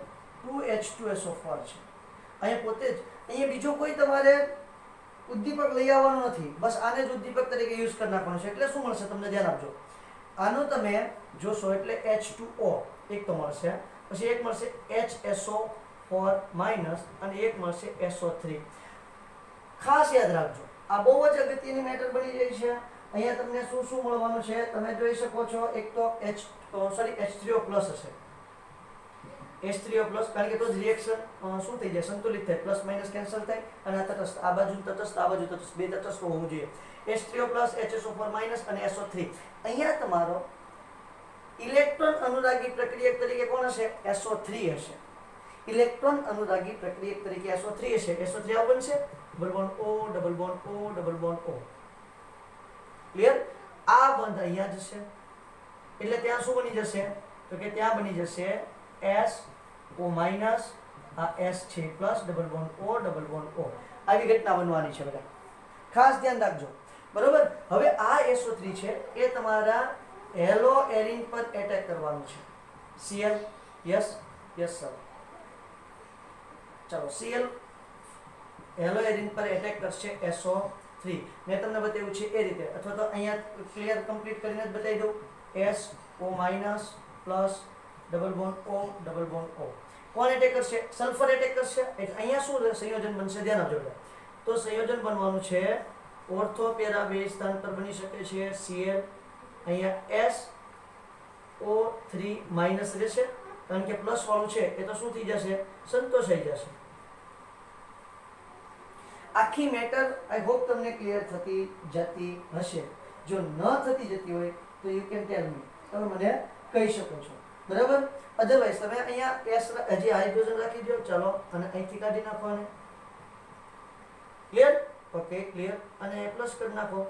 [SPEAKER 1] 2H2SO4 છે. અહીંયા પોતે જ અહીંયા બીજો કોઈ તમારે ઉદ્દીપક લઈ આવવાનો નથી, બસ આને જ ઉદ્દીપક તરીકે યુઝ કરી નાખવાનો છે. એટલે શું મળશે તમને ધ્યાન આપજો. આનો તમે જોશો એટલે H2O એક તો મળશે, પછી એક મળશે HSO4- અને એક મળશે SO3. ખાસ યાદ રાખજો, આ બહુ જ અગત્યની મેટર બની જાય છે. અહીંયા તમને શું શું મળવાનું છે તમે જોઈ શકો છો. એક તો H3O+ હશે. H3O+, કારણ કે તો જ રિએક્શન શું થઈ જાય? સંતુલિત થાય, પ્લસ માઇનસ કેન્સલ થાય અને આ તટસ્થ, આ બાજુ તટસ્થ, આ બાજુ તટસ્થ, બે તટસ્થ હોવું જોઈએ. H3O+, HSO4- અને SO3. અહીંયા તમારો ઇલેક્ટ્રોન અનુરાગી પ્રક્રિયક તરીકે કોણ હશે? SO3 હશે. ઇલેક્ટ્રોન અનુરાગી પ્રક્રિયક તરીકે SO3 હશે. SO3 આવું બનશે, double bond O, double bond O, double bond O. Clear? આ બંધ અહીંયા જશે એટલે ત્યાં શું બની જશે તો કે ત્યાં બની જશે SO- આ S છે plus double bond O, double bond O. આવી ઘટના બનવાની છે બધા, ખાસ ધ્યાન રાખજો, બરોબર. હવે આ SO3 છે એ તમારા હેલો એરિન પર એટેક કરવાનું છે. Cl yes sir. ચાલો Cl હેલો એરિન પર એટેક કરશે SO3. મેં તમને બતાવ્યું છે એ રીતે, અથવા તો અહીંયા ક્લિયર કમ્પ્લીટ કરીને જ બતાવી દઉં. SO- plus double bond O, double bond O. કોણ એટેક કરશે? સલ્ફર એટેક કરશે. એટલે અહીંયા શું સંયોજન બનશે ધ્યાન આપજો. તો સંયોજન બનવાનું છે ઓર્થોપેરા બે સ્થાન પર બની શકે છે Cl, અહીંયા SO3- રહેશે કારણ કે પ્લસ વાળું છે એ તો શું થઈ જશે? સંતોષાઈ જશે. આખી મેટર આઈ હોપ તમને ક્લિયર થતી જતી હશે. જો ન થતી જતી હોય તો યુ કેન ટેલ મી, તમે મને કહી શકો છો, બરાબર. અધરવાઇઝ તમે અહીંયા S હજી હાઇડ્રોજન રાખી દો. ચાલો અને અહીંથી કાઢી નાખો અને ક્લિયર. Okay clear. અને પ્લસ કરી નાખો.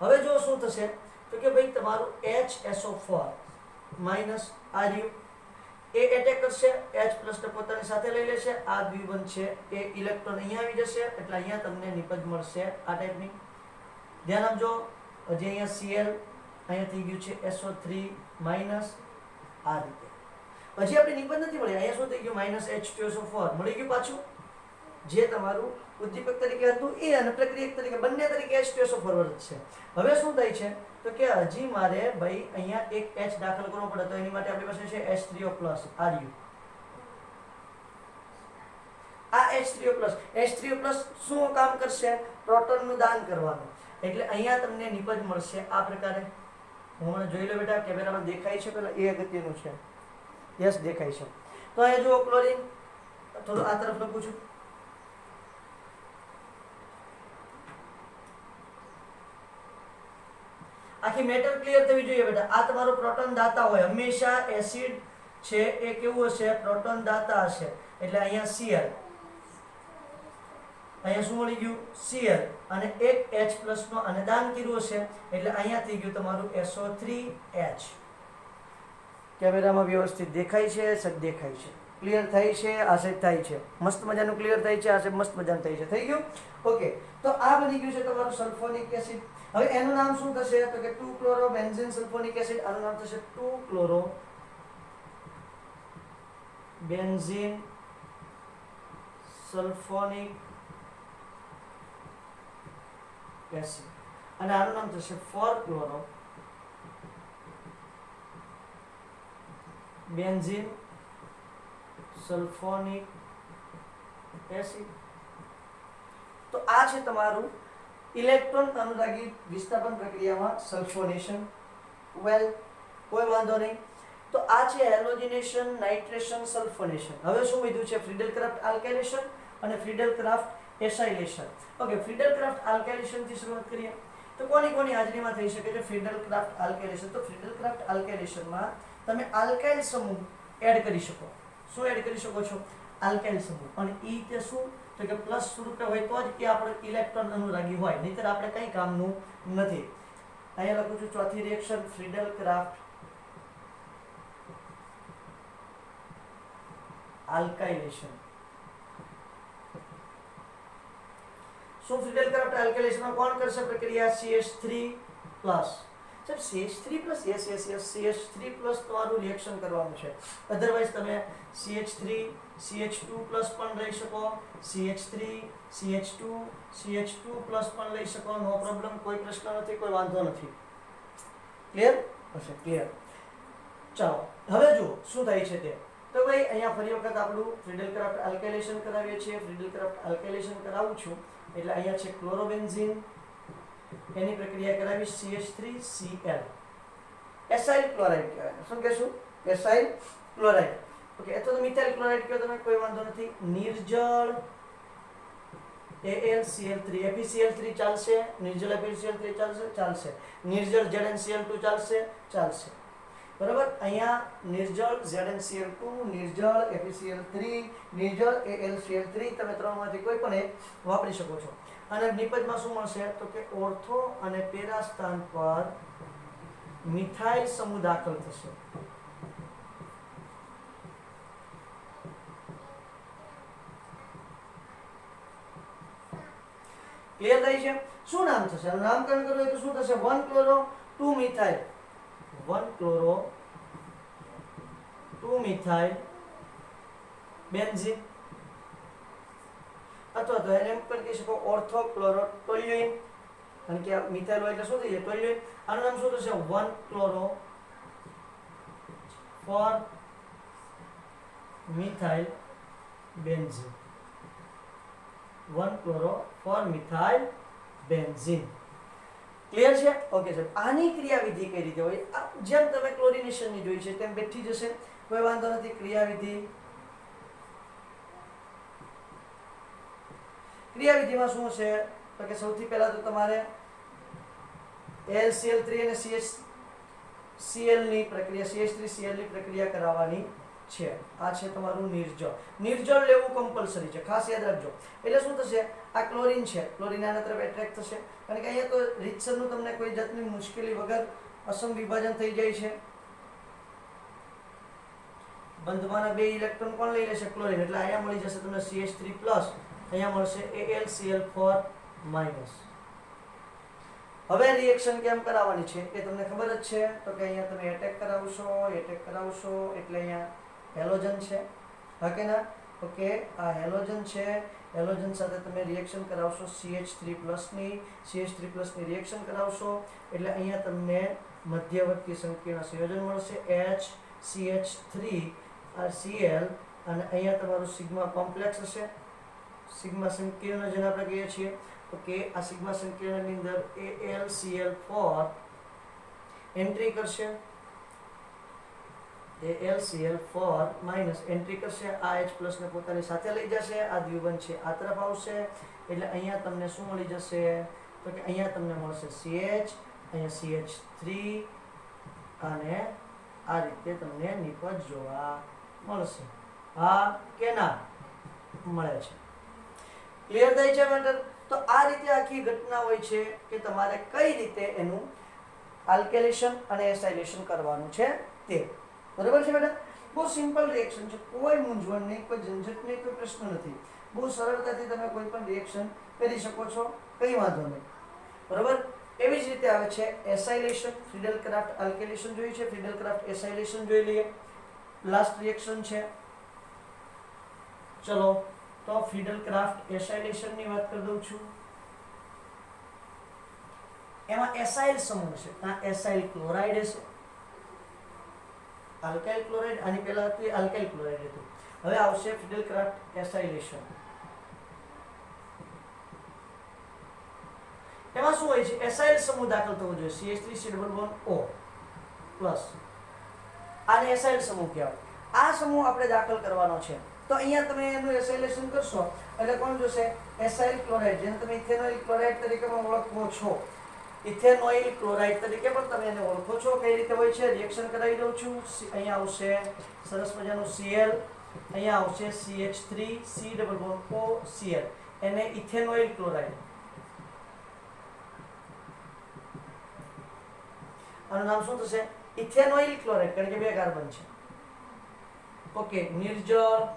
[SPEAKER 1] હવે જો શું થશે તો કે ભાઈ તમારું HSO4 માઈનસ આ રહ્યું એ એટેક કરશે, H પ્લસ ને પોતાની સાથે લઈ લેશે, આ દ્વિબંધ છે એ ઇલેક્ટ્રોન અહીંયા આવી જશે એટલે અહીંયા તમને નિપજ મળશે આ ટાઈપની. ધ્યાન આપજો, હજી અહીંયા Cl અહીંયા થઈ ગયું છે SO3 માઈનસ આ રીતે. હજી આપણે નિપજ નથી મળી, અહીંયા શું થઈ ગયું માઈનસ H2SO4 મળી ગયું પાછું, જે તમારું ઉદ્દીપક તરીકે હતું એ અને પ્રક્રિયક તરીકે બંને તરીકે H2SO4 છે. હવે શું થાય છે તો કે હજી મારે ભાઈ અહીંયા એક H દાખલ કરવો પડે તો એની માટે આપણી પાસે છે H3O+. આ H3O+. શું કામ કરશે? પ્રોટોનનું દાન કરવાનું. એટલે અહીંયા તમને નિપજ મળશે આ પ્રકારે. હું મને જોઈ લો બેટા, કેમેરામાં દેખાય છે પેલા એ અગત્યનું છે. યસ દેખાય છે. તો અહીંયા જુઓ ક્લોરીન, થોડું આ તરફ લખું છું. આખી મેટર ક્લિયર થવી જોઈએ બેટા. આ તમારો પ્રોટોન દાતા હોય, હંમેશા એસિડ છે એ કેવું હશે? પ્રોટોન દાતા હશે. એટલે અહીંયા Cl, અહીંયા શું મળી ગયું? Cl અને એક H+ નો અને દાન કર્યું હશે એટલે અહીંયા થઈ ગયું તમારું SO3H. કેમેરામાં વ્યવસ્થિત દેખાય છે? સદ દેખાય છે? ક્લિયર થાય છે? આ સાઈડ થાય છે? મસ્ત મજાનું ક્લિયર થાય છે? આ સાઈડ મસ્ત મજાનું થાય છે? થઈ ગયું? ઓકે. તો આ બની ગયું છે તમારું સલ્ફોનિક એસિડ. હવે એનું નામ શું થશે તો કે 2-chlorobenzene સલ્ફોનિક એસિડ. આનું નામ થશે 2-chlorobenzene સલ્ફોનિક એસિડ અને આનું નામ થશે 4-chlorobenzene સલ્ફોનિક એસિડ. તો આ છે તમારું ઇલેક્ટ્રોન અનુરાગી વિસ્થાપન પ્રક્રિયામાં સલ્ફોનેશન. વેલ, કોઈ વાંધો નહીં. તો આ છે હેલોજિનેશન, નાઇટ્રેશન, સલ્ફોનેશન. હવે શું વધ્યું છે? ફ્રીડલ-ક્રાફ્ટ આલ્કાઇલેશન અને ફ્રીડલ-ક્રાફ્ટ એસાઇલેશન. ઓકે, ફ્રીડલ-ક્રાફ્ટ આલ્કાઇલેશન થી શરૂઆત કરીએ તો કોની હાજરીમાં થઈ શકે છે ફ્રીડલ-ક્રાફ્ટ આલ્કાઇલેશન? તો ફ્રીડલ-ક્રાફ્ટ આલ્કાઇલેશનમાં તમે આલ્કાઇલ સમૂહ એડ કરી શકો. શું એડ કરી શકો છો? આલ્કાઇલ સમૂહ. અને ઈ તે શું તો કે પ્લસ સ્વરૂપે હોય તો જ એ આપણે ઇલેક્ટ્રોન અનુરાગી હોય, નહીતર આપણે કંઈ કામનું નથી. અહીંયા લખું છું ચોથી રિએક્શન ફ્રીડલ-ક્રાફ્ટ આલ્કાઇલેશન. શું ફ્રીડલ-ક્રાફ્ટ આલ્કાઇલેશનમાં કોણ કરશે પ્રક્રિયા? CH3+. સાહેબ CH3+? યસ CH3+ તમારું રિએક્શન કરવાનું છે. અધરવાઇઝ તમે CH3 CH2+ પણ લઈ શકો, CH3 CH2 CH2+ પણ લઈ શકો. નો પ્રોબ્લેમ, કોઈ પ્રશ્ન નથી, કોઈ વાંધો નથી. ક્લિયર હશે? ક્લિયર. ચાલો હવે જુઓ શું થાય છે તે. તો ભાઈ અહીંયા ફરી વખત આપણું ફ્રીડલ-ક્રાફ્ટ આલ્કાઇલેશન કરાવીએ છીએ. ફ્રીડલ-ક્રાફ્ટ આલ્કાઇલેશન કરાવું છું એટલે અહીંયા છે ક્લોરોબેન્ઝીન, એની પ્રક્રિયા કરાવી CH3Cl. એસાઇલ ક્લોરાઇડ કહેવાય. શું કહેશું? Acyl chloride. ઓકે, એ તો મિથાઇલ ક્લોરાઇડ કહો તમે, કોઈ વાંધો નથી. નિર્જળ AlCl3, FeCl3 ચાલશે, નિર્જળ FeCl3 ચાલશે. નિર્જળ ZnCl2 ચાલશે. બરાબર? અહીંયા નિર્જળ ZnCl2, નિર્જળ FeCl3, નિર્જળ AlCl3 તમે ત્રણમાંથી કોઈ પણ એક વાપરી શકો છો. અને નિપજમાં શું મળશે તો કે ઓર્થો અને પેરા સ્થાન પર મિથાઇલ સમૂહ દાખલ થશે. ક્લિયર થાય છે? શું નામ થશે? નામકરણ કરવું હોય તો શું થશે? 1-chloro-2-methyl 1-chloro-2-methyl બેન્ઝીન, અથવા તો એને એમ પણ કહી શકો ઓર્થોક્લોરોટોલ્યુઇન, કારણ કે મિથાઇલ હોય એટલે શું થઈ જાય? ટોલ્યુઇન. આનું નામ શું થશે? 1-chloro-4-methyl benzene. 1-chloro-4-methyl benzene. Clear છે? Okay sir. આની ક્રિયાવિધિ કઈ રીતે હોય? જેમ તમે ક્લોરિનેશનની જોઈ છે તેમ બેઠી જશે, કોઈ વાંધો નથી. ક્રિયાવિધિમાં શું છે તો કે સૌથી પહેલા તો તમારે AlCl3 અને CH3Cl ની પ્રક્રિયા કરાવવાની છે. આ છે તમારું નિર્જળ લેવું કમ્પલસરી છે, ખાસ યાદ રાખજો. એટલે શું થશે? આ ક્લોરીન છે, ક્લોરીન આના તરફ એટ્રેક્ટ થશે કારણ કે અહીંયા તો રીતસરનું તમને કોઈ જાતની મુશ્કેલી વગર અસમ વિભાજન થઈ જાય છે. બંધમાંના 2 ઇલેક્ટ્રોન કોણ લઈ લેશે? ક્લોરીન. એટલે અહીંયા મળી જશે તમને CH3+, અહીંયા મળશે AlCl4-. હવે રિએક્શન કેમ કરાવવાની છે એ તમને ખબર જ છે. તો કે અહીંયા તમે એટેક કરાવશો એટલે અહીંયા હેલોજન છે, હા કે ના? ઓકે, આ હેલોજન છે, હેલોજન સાથે તમે રિએક્શન કરાવશો CH3+ ની રિએક્શન કરાવશો એટલે અહીંયા તમને મધ્યવર્તી સંકીર્ણ સંયોજન મળશે HCH3 Cl અને અહીંયા તમારું સિગ્મા કોમ્પ્લેક્સ હશે, સિગ્મા સંકીર્ણ જેને આપણે કહીએ છીએ. ઓકે, આ સિગ્મા સંકીર્ણની અંદર AlCl4 એન્ટ્રી કરશે, AlCl4- એન્ટ્રી કરશે, આ H+ ને પોતાની સાથે લઈ જશે, આ દ્વિબંધ છે આ તરફ આવશે એટલે અહીંયા તમને શું મળી જશે? તો કે અહીંયા તમને મળશે CH, અહીંયા CH3 અને આ રીતે તમને નિપજ જોવા મળશે. હા કે ના? મળે છે. ક્લિયર થાય છે મેટર? તો આ રીતે આખી ઘટના હોય છે કે તમારે કઈ રીતે એનું આલ્કેલેશન અને એસાઇલેશન કરવાનું છે તે. બરાબર છે બેટા? બહુ સિમ્પલ રિએક્શન છે, કોઈ મૂંઝવણ નહીં, કોઈ ઝંઝટ નહીં, કોઈ પ્રશ્ન નથી. બહુ સરળતાથી તમે કોઈ પણ રિએક્શન કરી શકો છો, કંઈ વાંધો નહીં. બરાબર? એવી જ રીતે આવે છે એસાઇલેશન. ફ્રીડલ-ક્રાફ્ટ આલ્કેલેશન જોઈ છે, ફ્રીડલ-ક્રાફ્ટ એસાઇલેશન જોઈ લઈએ. લાસ્ટ રિએક્શન છે. ચલો તો ફ્રીડલ-ક્રાફ્ટ એસાઇલેશનની વાત કરી દઉં છું. એમાં એસાઇલ સમૂહ છે, આ એસાઇલ ક્લોરાઇડ હશે, આલ્કાઇલ ક્લોરાઇડ, આની પહેલા હતું એ આલ્કાઇલ ક્લોરાઇડ હતું. હવે આવશે ફ્રીડલ-ક્રાફ્ટ એસાઇલેશન. એમાં શું હોય છે? એસાઇલ સમૂહ દાખલ થવો જોઈએ, CH3COO+. આને એસાઇલ સમૂહ કહેવાય. આ સમૂહ આપણે દાખલ કરવાનો છે. તો અહીંયા તમે એનું એસાઇલેશન કરશો એટલે કોણ જોશે? એસાઇલ ક્લોરાઇડ, જેને તમે ઇથેનોઇલ ક્લોરાઇડ તરીકે પણ ઓળખો છો. ઇથેનોઇલ ક્લોરાઇડ તરીકે પણ તમે એને ઓળખો છો. કઈ રીતે હોય છે? રિએક્શન કરાવી દઉં છું. અહીંયા આવશે સરસ મજાનું Cl, અહીંયા આવશે CH3COOCl, એને ઇથેનોઇલ ક્લોરાઇડ. આનું નામ શું થશે? ઇથેનોઇલ ક્લોરાઇડ, કારણ કે 2 કાર્બન છે. ઓકે, નિર્જળ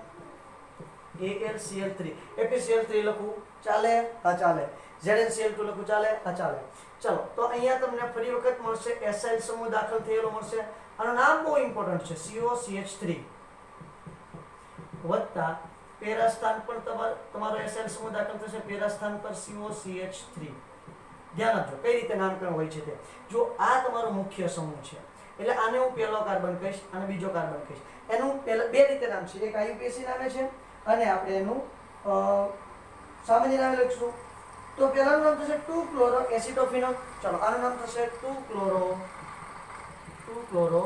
[SPEAKER 1] AlCl3, FeCl3 લખું ચાલે? હા ચાલે. ZnCl2 લખું ચાલે? હા ચાલે. ચલો તો અહીંયા તમને ફરી વખત મળશે એસાઇલ સમૂહ દાખલ થયેલો મળશે. આનું નામ બહુ ઇમ્પોર્ટન્ટ છે, COCH3 વત્તા પેરા સ્થાન પર તમારો એસાઇલ સમૂહ દાખલ થશે, પેરા સ્થાન પર COCH3. ધ્યાન આપજો કઈ રીતે નામકરણ હોય છે તે. જો આ તમારો મુખ્ય સમૂહ છે એટલે આને હું પહેલો કાર્બન કહીશ અને બીજો કાર્બન કહીશ. એનું પહેલા 2 રીતે નામ છે, એક IUPAC નામે છે અને આપણે એનું સામાન્ય નામે લખીશું. તો પહેલાનું નામ થશે 2-ક્લોરો એસિટોફિનોલ. ચલો આનું નામ થશે 2-ક્લોરો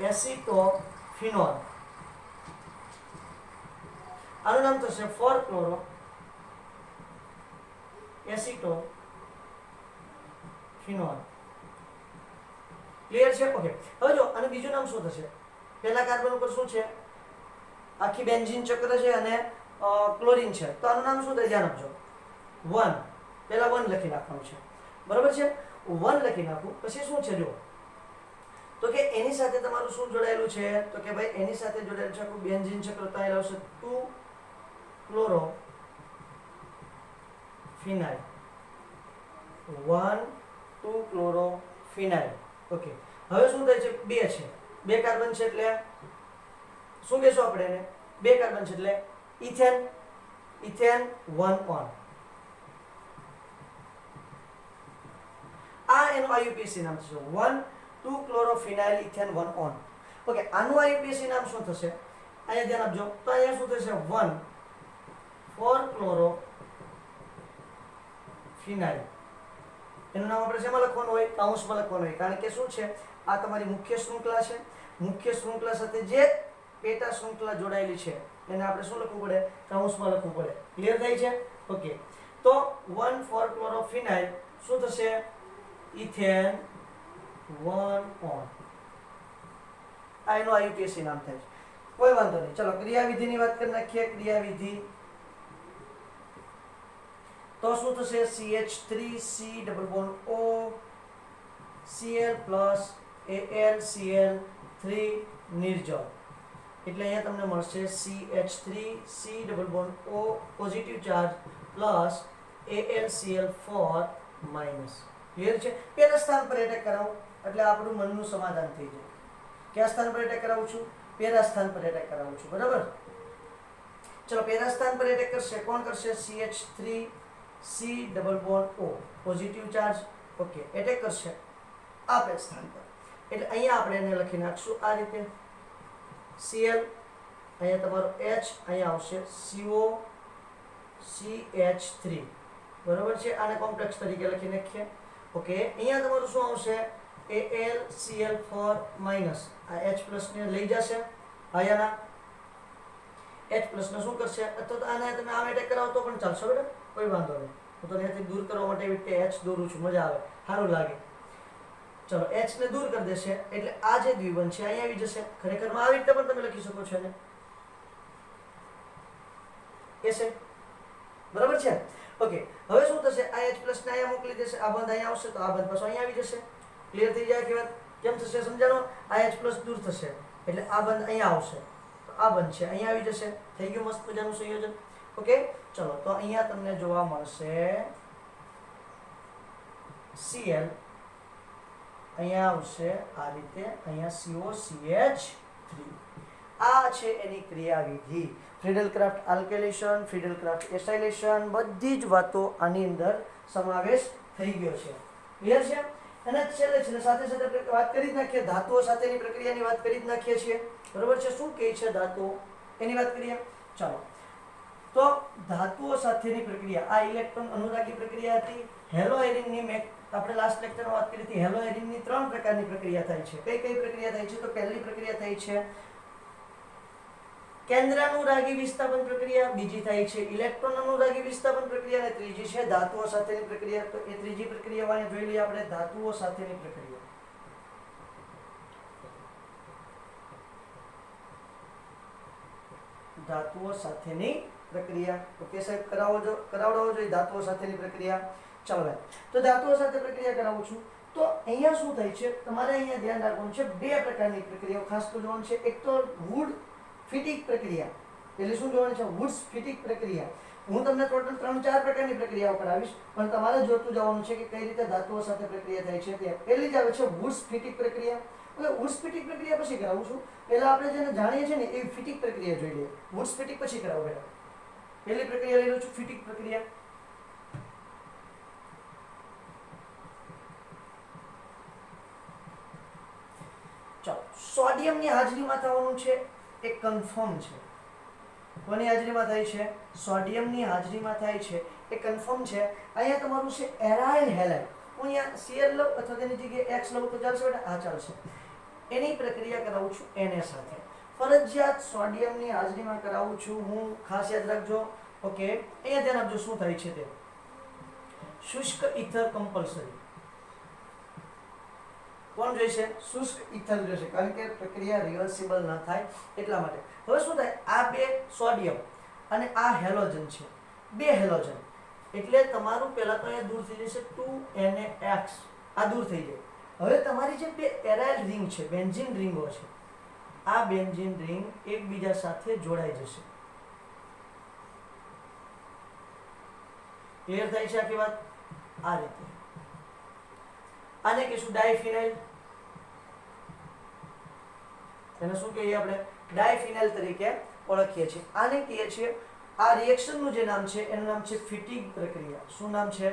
[SPEAKER 1] એસિટોફિનોલ. આનું નામ થશે 4-ક્લોરો એસિટોફિનોલ. ક્લિયર છે? ઓકે, હવે જો અને બીજું નામ શું થશે? પહેલા કાર્બન ઉપર શું છે? આખી બેન્ઝીન ચક્ર છે અને ક્લોરીન છે, તો આનું નામ શું થાય? ધ્યાન આપજો. 1, પહેલા 1 લખી નાખવાનું છે. બરાબર છે? 1 લખી નાખું પછી શું છે? જો તો કે એની સાથે તમારું શું જોડાયેલું છે? તો કે ભાઈ એની સાથે જોડાયેલું છે આખું બેન્ઝીન ચક્ર. તો અહીં આવશે 2-ક્લોરો ફિનાઇલ, 1,2-ક્લોરો ફિનાઇલ. ઓકે, હવે શું થાય છે? 2 છે, 2 કાર્બન છે એટલે શું કહેશું આપણે એને? 2 કાર્બન છે એટલે ઇથેન, 1 આ એનું IUPAC નામ થશે, 1,2-ક્લોરોફિનાઇલ ઇથેન 1 ઓકે, આનું IUPAC નામ શું થશે? અહીંયા ધ્યાન આપજો. તો અહીંયા શું થશે? 1,4-ક્લોરોફિનાઇલ. એનું નામ આપણે શેમાં લખવાનું હોય? કૌંસમાં લખવાનું હોય, કારણ કે શું છે? આ તમારી મુખ્ય શૃંખલા છે. મુખ્ય શૃંખલા સાથે જે પેટા શૃંખલા જોડાયેલી છે એને આપણે શું લખવું પડે? કૌંસમાં લખવું પડે. ક્લિયર થાય છે? ઓકે, તો 1,4-ક્લોરોફિનાઇલ શું થશે? ઇથેન 1 આ એનું IUPAC નામ થાય છે. કોઈ વાંધો નહીં. ચલો ક્રિયાવિધિની વાત કરી નાખીએ. ક્રિયાવિધિ તો શું થશે CH3C double bond O Cl plus AlCl3 નિર્જળ, એટલે અહીંયા તમને મળશે CH3C double bond O positive charge plus AlCl4 minus. Clear છે? પહેલા સ્થાન પર એટેક કરાવો એટલે આપણું મનનું સમાધાન થઈ જાય. કયા સ્થાન પર એટેક કરાવું છું? પહેલા સ્થાન પર એટેક કરાવું છું. બરાબર, ચલો પહેલા સ્થાન પર એટેક કરશે. કોણ કરશે? CH3C double bond O positive charge. Okay, attack કરશે આ પહેલા સ્થાન પર, એટલે અહીંયા આપણે એને લખી નાખશું આ રીતે. Cl અહીંયા તમારો H, અહીંયા આવશે CO CH3. બરોબર છે? આને કોમ્પ્લેક્સ તરીકે લખી નાખીએ. ઓકે, અહીંયા તમારું શું આવશે? AlCl4 minus. આ H પ્લસ ને લઈ જશે, અહીંયાના H પ્લસ ને શું કરશે? અથવા તો આને તમે આમ એટેક કરાવો તો પણ ચાલશે. બેટા કોઈ વાંધો નહીં, હું તો અહીંયાથી દૂર કરવા માટે એવી રીતે H દોરું છું, મજા આવે, સારું લાગે. ચલો, H ને દૂર કરી દેશે એટલે આ જે દ્વિબંધ છે અહીંયા આવી જશે. ખરેખરમાં આવી રીતે પણ તમે લખી શકો છો એને. એ છે બરાબર છે? ઓકે, હવે શું થશે? આ H પ્લસ ને અહીંયા મોકલી દેશે, આ બંધ અહીંયા આવશે તો આ બંધ પાછો અહીંયા આવી જશે. ક્લિયર થઈ જાય કે વાત? કેમ થશે સમજાણો? આ H પ્લસ દૂર થશે એટલે આ બંધ અહીંયા આવશે, તો આ બંધ છે અહીંયા આવી જશે. થઈ ગયું મસ્ત મજાનું સંયોજન. ઓકે, ચલો તો અહીંયા તમને જોવા મળશે Cl અહીંયા આવશે આ રીતે, અહીંયા COCH3. આ છે એની ક્રિયાવિધિ. ફ્રીડલ-ક્રાફ્ટ આલ્કેલેશન, ફ્રીડલ-ક્રાફ્ટ એસાઇલેશન, બધી જ વાતો આની અંદર સમાવેશ થઈ ગયો છે. ક્લિયર છે? અને છેલ્લે સાથે સાથે વાત કરી જ નાખીએ, ધાતુઓ સાથેની પ્રક્રિયાની વાત કરી જ નાખીએ છીએ. બરોબર છે? શું કહે છે ધાતુઓ એની વાત કરીએ. ચાલો, તો ધાતુઓ સાથેની પ્રક્રિયા, આ ઇલેક્ટ્રોન અનુરાગી પ્રક્રિયા હતી. હેલો એરિનની મેં આપણે લાસ્ટ લેક્ચરમાં વાત કરી હતી. હેલો એરિનની 3 પ્રકારની પ્રક્રિયા થાય છે. કઈ કઈ પ્રક્રિયા થાય છે? તો પહેલી પ્રક્રિયા થાય છે કેન્દ્રાનુરાગી વિસ્થાપન પ્રક્રિયા, બીજી થાય છે ઇલેક્ટ્રોન અનુરાગી વિસ્થાપન પ્રક્રિયા, અને ત્રીજી છે ધાતુઓ સાથેની પ્રક્રિયા. તો એ ત્રીજી પ્રક્રિયાને જોઈ લઈએ આપણે, ધાતુઓ સાથેની પ્રક્રિયા. ધાતુઓ સાથેની પ્રક્રિયા. ઓકે સાહેબ, કરાવડાવો જોઈએ ધાતુઓ સાથેની પ્રક્રિયા. ચાલો ભાઈ, તો ધાતુઓ સાથે પ્રક્રિયા કરાવું છું. તો અહીંયા શું થાય છે તમારે અહીંયા ધ્યાન રાખવાનું છે. 2 પ્રકારની પ્રક્રિયાઓ ખાસ તો જોવાનું છે. એક તો વુડ ફિટિક પ્રક્રિયા, એટલે શું જોવાનું છે? વુડ્સ ફિટિક પ્રક્રિયા. હું તમને ટોટલ 3-4 પ્રકારની પ્રક્રિયાઓ કરાવીશ, પણ તમારે જોતું જવાનું છે કે કઈ રીતે ધાતુઓ સાથે પ્રક્રિયા થાય છે. તે પહેલી જ આવે છે વુડ્સ ફિટિક પ્રક્રિયા. હવે વુડ્સ ફિટિક પ્રક્રિયા પછી કરાવું છું. પહેલા આપણે જેને જાણીએ છીએ ને એવી ફિટિક પ્રક્રિયા જોઈ લઈએ. વુડ્સ ફિટિક પછી કરાવો બેટા. પહેલી પ્રક્રિયા લઈ લઉં છું, ફિટિક પ્રક્રિયા. ચાલો, સોડિયમની હાજરીમાં થવાનું છે એ કન્ફર્મ છે. કોની હાજરીમાં થાય છે? સોડિયમની હાજરીમાં થાય છે, એ કન્ફર્મ છે. અહીંયા તમારું છે એરાઇલ હેલાઇડ. હું અહીંયા Cl લઉં અથવા તેની જગ્યાએ X લઉં તો ચાલશે બેટા? આ ચાલશે. એની પ્રક્રિયા કરાવું છું Na સાથે. ફરજિયાત સોડિયમની હાજરીમાં કરાવું છું હું, ખાસ યાદ રાખજો. ઓકે, અહીંયા ધ્યાન આપજો શું થાય છે તે. શુષ્ક ઇથર કમ્પલસરી. કોણ જોઈશે? શુષ્ક ઇથર જોઈશે, કારણ કે પ્રક્રિયા રિવર્સિબલ ન થાય એટલા માટે. હવે શું થાય? આ 2 સોડિયમ અને આ હેલોજન છે, 2 હેલોજન, એટલે તમારું પહેલા તો અહીંયા દૂર થઈ જશે 2NaX. આ દૂર થઈ જાય. હવે તમારી જે 2 એરાઇલ રિંગ છે, બેન્ઝીન રિંગો છે, આ બેન્ઝીન રિંગ એકબીજા સાથે જોડાઈ જશે. ક્લિયર થાય છે આખી વાત? આ રીતે. આને કહીશું ડાયફિનાઇલ. એને શું કહીએ આપણે? ડાયફિનાઇલ તરીકે ઓળખીએ છીએ. આને કહીએ છીએ, આ રિએક્શનનું જે નામ છે એનું નામ છે ફિટિગ પ્રક્રિયા. શું નામ છે?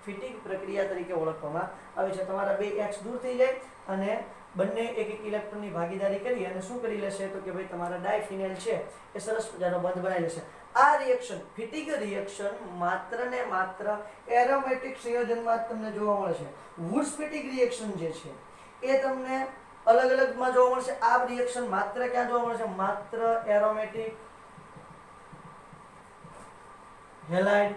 [SPEAKER 1] ફિટિગ પ્રક્રિયા તરીકે ઓળખવામાં આવે છે. તમારા 2 X દૂર થઈ જાય અને બંને એક ઇલેક્ટ્રોનની ભાગીદારી કરી અને શું કરી લેશે? તો કે ભાઈ તમારા ડાયફિનાઇલ છે એ સરસ મજાનો બંધ બનાવી લેશે. આ રિએક્શન, ફિટિગ રિએક્શન, માત્ર ને માત્ર એરોમેટિક સંયોજનમાં જ તમને જોવા મળે છે. વુડ્સ ફિટિગ રિએક્શન જે છે એ તમને અલગ અલગમાં જોવા મળશે. આ રિએક્શન માત્ર ક્યાં જોવા મળશે? માત્ર એરોમેટિક હેલાઇડ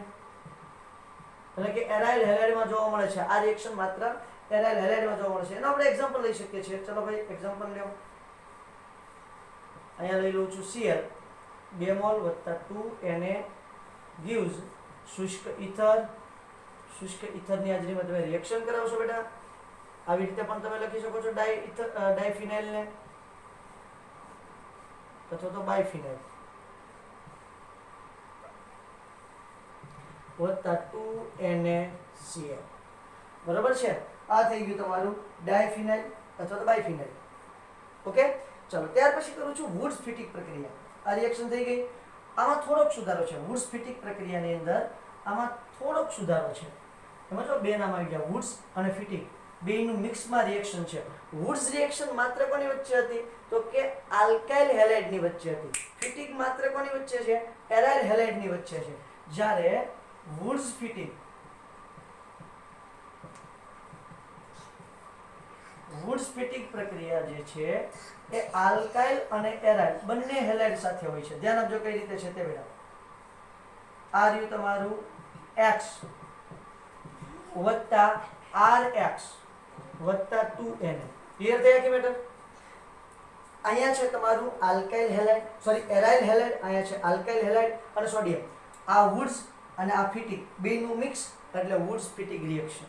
[SPEAKER 1] એટલે કે એરાઇલ હેલાઇડમાં જોવા મળે છે. આ રિએક્શન માત્ર એરાઇલ હેલાઇડમાં જોવા મળે છે. એનો આપણે એક્ઝામ્પલ લઈ શકીએ છીએ. ચલો ભાઈ એક્ઝામ્પલ લ્યો. અહીંયા લઈ લઉં છું Cl 2 mol + 2 Na gives શુષ્ક ઇથરની હાજરીમાં તમે રિએક્શન કરાવશો બેટા. આવી રીતે પણ તમે લખી શકો છો ડાયફિનાઇલ ને અથવા તો બાયફિનાઇલ વત્તા 2NaCl. બરાબર છે. આ થઈ ગયું તમારું ડાયફિનાઇલ અથવા તો બાયફિનાઇલ. ઓકે, ચલો ત્યાર પછી કરું છું વુડ્સ ફિટિક પ્રક્રિયા. આ રિએક્શન થઈ ગઈ. આમાં થોડોક સુધારો છે. વુડ્સ ફિટિક પ્રક્રિયાની અંદર આમાં થોડોક સુધારો છે. એમાં જો બે નામ આવી ગયા, વુડ્સ અને ફિટિક. બેયનું મિક્સમાં રિએક્શન છે. વુડ્સ રિએક્શન માત્ર કોની વચ્ચે હતી? તો કે આલ્કાઇલ હેલાઇડની વચ્ચે હતી. ફિટિક માત્ર કોની વચ્ચે છે? એરાઇલ હેલાઇડની વચ્ચે છે. જ્યારે વુડ્સ ફિટિક પ્રક્રિયા જે છે એ આલ્કાઇલ અને એરાઇલ બંને હેલાઇડ સાથે હોય છે. ધ્યાન આપજો કઈ રીતે છે તે બેટા. આ રહ્યું તમારું X વત્તા RX વત્તા 2Na. ક્લિયર થયા કે બેટા? અહીંયા છે તમારું alkyl halide, sorry aryl halide, અહીંયા છે આલ્કાઇલ હેલાઇડ અને સોડિયમ. આ વુડ્સ અને આ ફિટિક બેયનું મિક્સ એટલે વુડ્સ ફિટિક રિએક્શન.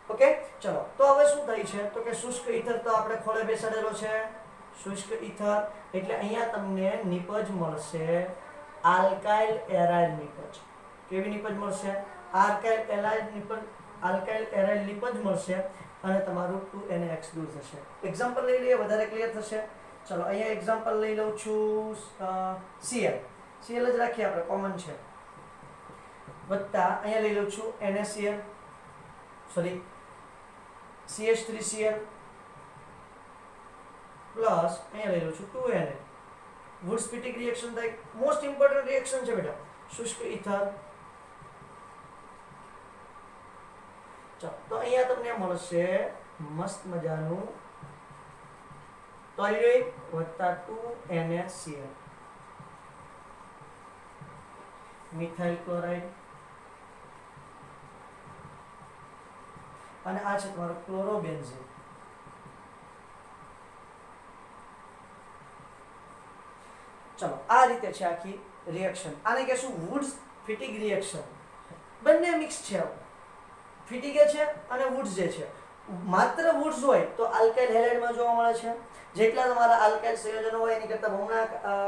[SPEAKER 1] ઓકે, ચલો તો હવે શું થઈ છે? તો કે શુષ્ક ઇથર તો આપણે ખોળે બેસાડેલો છે. શુષ્ક ઇથર એટલે અહીંયા તમને નિપજ મળશે આલ્કાઇલ એરાઇલ નિપજ. કેવી નિપજ મળશે? આલ્કાઇલ એરાઇલ નિપજ મળશે અને તમારું 2NaX દૂર થશે. એક્ઝામ્પલ લઈ લઈએ, વધારે ક્લિયર થશે. ચલો અહીંયા એક્ઝામ્પલ લઈ લઉં છું Cl જ રાખીએ આપણે, કોમન છે. વત્તા અહીંયા લઈ લઉં છું NaCl, સોરી CH3Cl પ્લસ અહીંયા લઈ લઉં છું 2Na. વુડ્સ ફિટિક રિએક્શન થાય. મોસ્ટ ઇમ્પોર્ટન્ટ રિએક્શન છે બેટા શુષ્ક ઇથર. તો અહીંયા તમને મળશે મસ્ત મજાનું ટોલ્યુઇન વત્તા 2NaCl, મિથાઇલ ક્લોરાઇડ અને આ છે તમારો ક્લોરોબેન્ઝીન. ચલો આ રીતે છે આખી રિએક્શન. આને કહેશું વુડ્સ ફિટિક રિએક્શન. બંને મિક્સ છે, ફિટિક છે અને વુડ્સ જે છે. માત્ર વુડ્સ હોય તો આલ્કાઇલ હેલાઇડમાં જોવા મળે છે. જેટલા તમારા આલ્કાઇલ સંયોજનો હોય એની કરતાં બમણા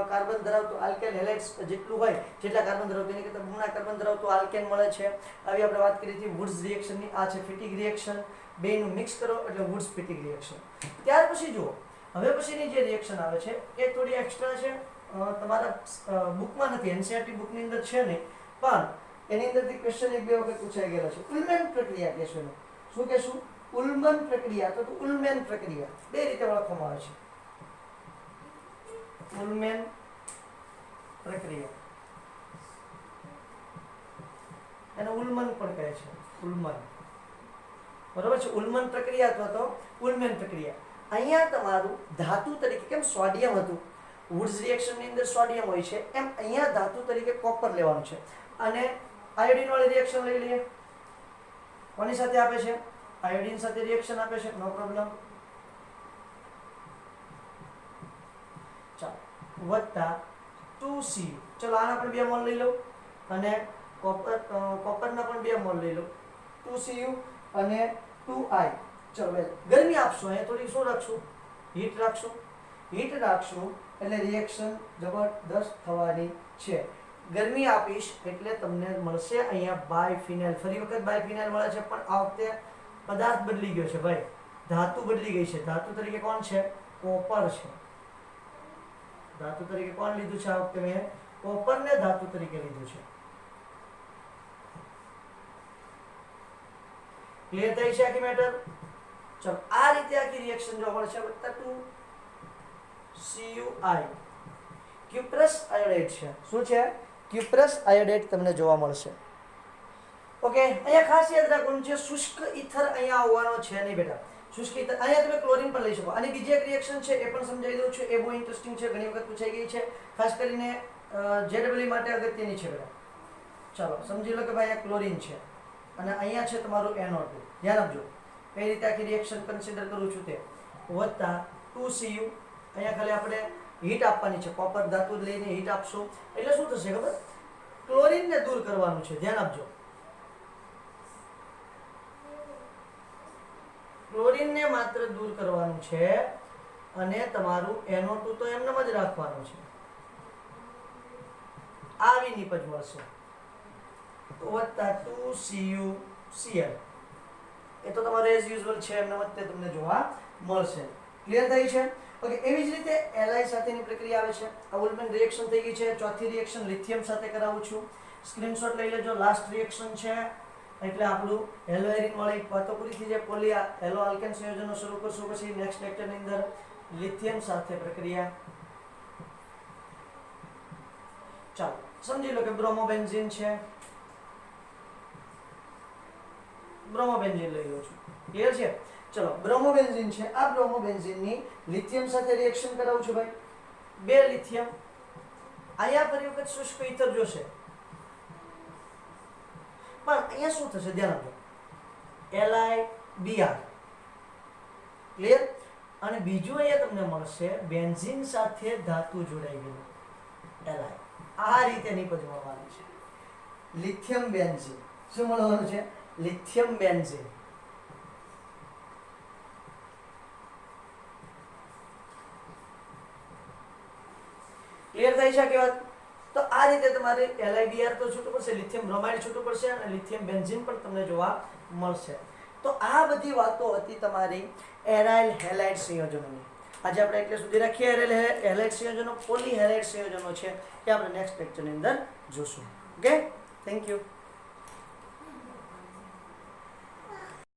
[SPEAKER 1] કાર્બન ધરાવતું આલ્કાઇલ હેલાઇડ્સ જેટલું હોય, જેટલા કાર્બન ધરાવતું એની કરતાં બમણા કાર્બન ધરાવતું આલ્કેન મળે છે. આવી આપણે વાત કરી હતી વુડ્સ રિએક્શનની. આ છે ફિટિક રિએક્શન. બેયનું મિક્સ કરો એટલે વુડ્સ ફિટિક રિએક્શન. ત્યાર પછી જુઓ, હવે પછીની જે રિએક્શન આવે છે એ થોડી એક્સ્ટ્રા છે. તમારા બુકમાં નથી, એનસીઈઆરટી બુકની અંદર છે નહીં, પણ એની અંદરથી ક્વેશ્ચન એક બે વખત પૂછાઈ ગયેલા છે. ઉલ્મેન પ્રક્રિયા કહેશું. શું કહેશું? ઉલ્મન પ્રક્રિયા. તો ઉલ્મેન પ્રક્રિયા બે રીતે ઓળખવામાં આવે છે. ઉલ્મેન પ્રક્રિયા એને ઉલ્મન પણ કહે છે. ઉલ્મન, બરોબર છે. ઉલ્મન પ્રક્રિયા અથવા તો ઉલ્મેન પ્રક્રિયા. અહીંયા તમારું ધાતુ તરીકે, કેમ સોડિયમ હતું વુડ્સ રિએક્શનની અંદર સોડિયમ હોય છે, એમ અહીંયા ધાતુ તરીકે કોપર લેવાનું છે. અને આયોડિન વાળી રિએક્શન લઈ લઈએ. કોની સાથે આપે છે? આયોડિન સાથે રિએક્શન આપે છે. નો પ્રોબ્લેમ. ચાલો વત્તા 2Cu. ચલો આના પણ 2 મોલ લઈ લઉં અને કોપરના પણ 2 મોલ લઈ લઉં. 2Cu અને 2I. ચલો વેલ ગરમી આપશું. અહીંયા થોડી શું રાખશું? હીટ રાખશું. હીટ રાખશું એટલે રિએક્શન જબરદસ્ત થવાની છે. ગરમી આપીશ એટલે તમને મળશે અહીંયા બાયફિનાઇલ. ફરી વખત બાયફિનાઇલ મળે છે, પણ આ વખતે પદાર્થ બદલી ગયો છે ભાઈ, ધાતુ બદલી ગઈ છે. ધાતુ તરીકે કોણ છે? કોપર છે. ધાતુ તરીકે કોણ લીધું છે આ વખતે? મેં કોપરને ધાતુ તરીકે લીધું છે. ક્લિયર થઈ છે આખી મેટર? ચલો આ રીતે આખી રિએક્શન જોવા મળે છે. વત્તા 2CuI. ક્યુપ્રસ આયોડાઇડ છે. શું છે? ક્યુપ્રસ આયોડાઇડ તમને જોવા મળશે. ઓકે, અહીંયા ખાસ યાદ રાખવાનું છે શુષ્ક ઇથર અહીંયા આવવાનો છે નહીં બેટા. શુષ્ક ઇથર અહીંયા તમે ક્લોરીન પણ લઈ શકો. અને બીજી એક રિએક્શન છે એ પણ સમજાવી દઉં છું. એ બહુ ઇન્ટરેસ્ટિંગ છે, ઘણી વખત પૂછાઈ ગઈ છે. ખાસ કરીને JEE માટે અગત્યની છે બેટા. ચાલો સમજી લો કે ભાઈ આ ક્લોરીન છે અને અહીંયા છે તમારું NO2. ધ્યાન આપજો કઈ રીતે આખી રિએક્શન કન્સિડર કરું છું તે. વત્તા 2Cu. અહીંયા ખાલી આપણે હીટ આપવાની છે. કોપર ધાતુ લઈને હીટ આપશો એટલે શું થશે ખબર? ક્લોરીનને દૂર કરવાનું છે, ધ્યાન આપજો. ક્લોરીનને માત્ર દૂર કરવાનું છે અને તમારું NO2 તો એમનેમ જ રાખવાનું છે. આવી નીપજ મળશે તો વત્તા 2CuCl. એ તો તમારે એઝ યુઝ્યુઅલ છે એમનેમ જ તે તમને જોવા મળશે. ક્લિયર થઈ છે? ઓકે. એવી જ રીતે Li સાથેની પ્રક્રિયા આવે છે. આ ઉલમેન રિએક્શન થઈ ગઈ છે. ચોથી રિએક્શન લિથિયમ સાથે કરાવું છું. સ્ક્રીનશોટ લઈ લેજો. લાસ્ટ રિએક્શન છે એટલે આપણું હેલોએરિન વાળી વાતો પૂરી થઈ જાય. પોલી હેલો આલ્કેન સંયોજનો શરૂ કરશું પછી નેક્સ્ટ લેક્ચરની અંદર લિથિયમ સાથે પ્રક્રિયા. ચાલો સમજી લો કે બ્રોમોબેન્ઝીન છે. બ્રોમોબેન્ઝીન લઈ લો છું. ક્લિયર છે? ચલો બ્રોમોબેન્ઝીન છે. આ બ્રોમોબેન્ઝીનની લિથિયમ સાથે રિએક્શન કરાવું છું ભાઈ. 2 લિથિયમ. અહીંયા ફરી વખત શુષ્ક ઈથર જોશે પણ અહીંયા શું થશે ધ્યાન આપજો. LiBr. ક્લિયર? અને બીજું અહીંયા તમને મળશે બેન્ઝીન સાથે ધાતુ જોડાઈ ગયેલું Li. આ રીતે નીપજ મળવાની છે. Lithium benzene. શું મળવાનું છે? Lithium benzene. ક્લિયર થઈ છે કે વાત? તો આ રીતે તમારે LiBr તો છૂટું પડશે, લિથિયમ બ્રોમાઇડ છૂટું પડશે અને લિથિયમ બેન્ઝીન પણ તમને જોવા મળશે. તો આ બધી વાતો હતી તમારી એરાઇલ હેલાઇડ સંયોજનોની. આજે આપણે એટલે સુધી રાખીએ. એરાઇલ હેલાઇડ સંયોજનો પોલી હેલાઇડ સંયોજનો છે એ આપણે નેક્સ્ટ લેક્ચરની અંદર જોશું. Okay, thank you.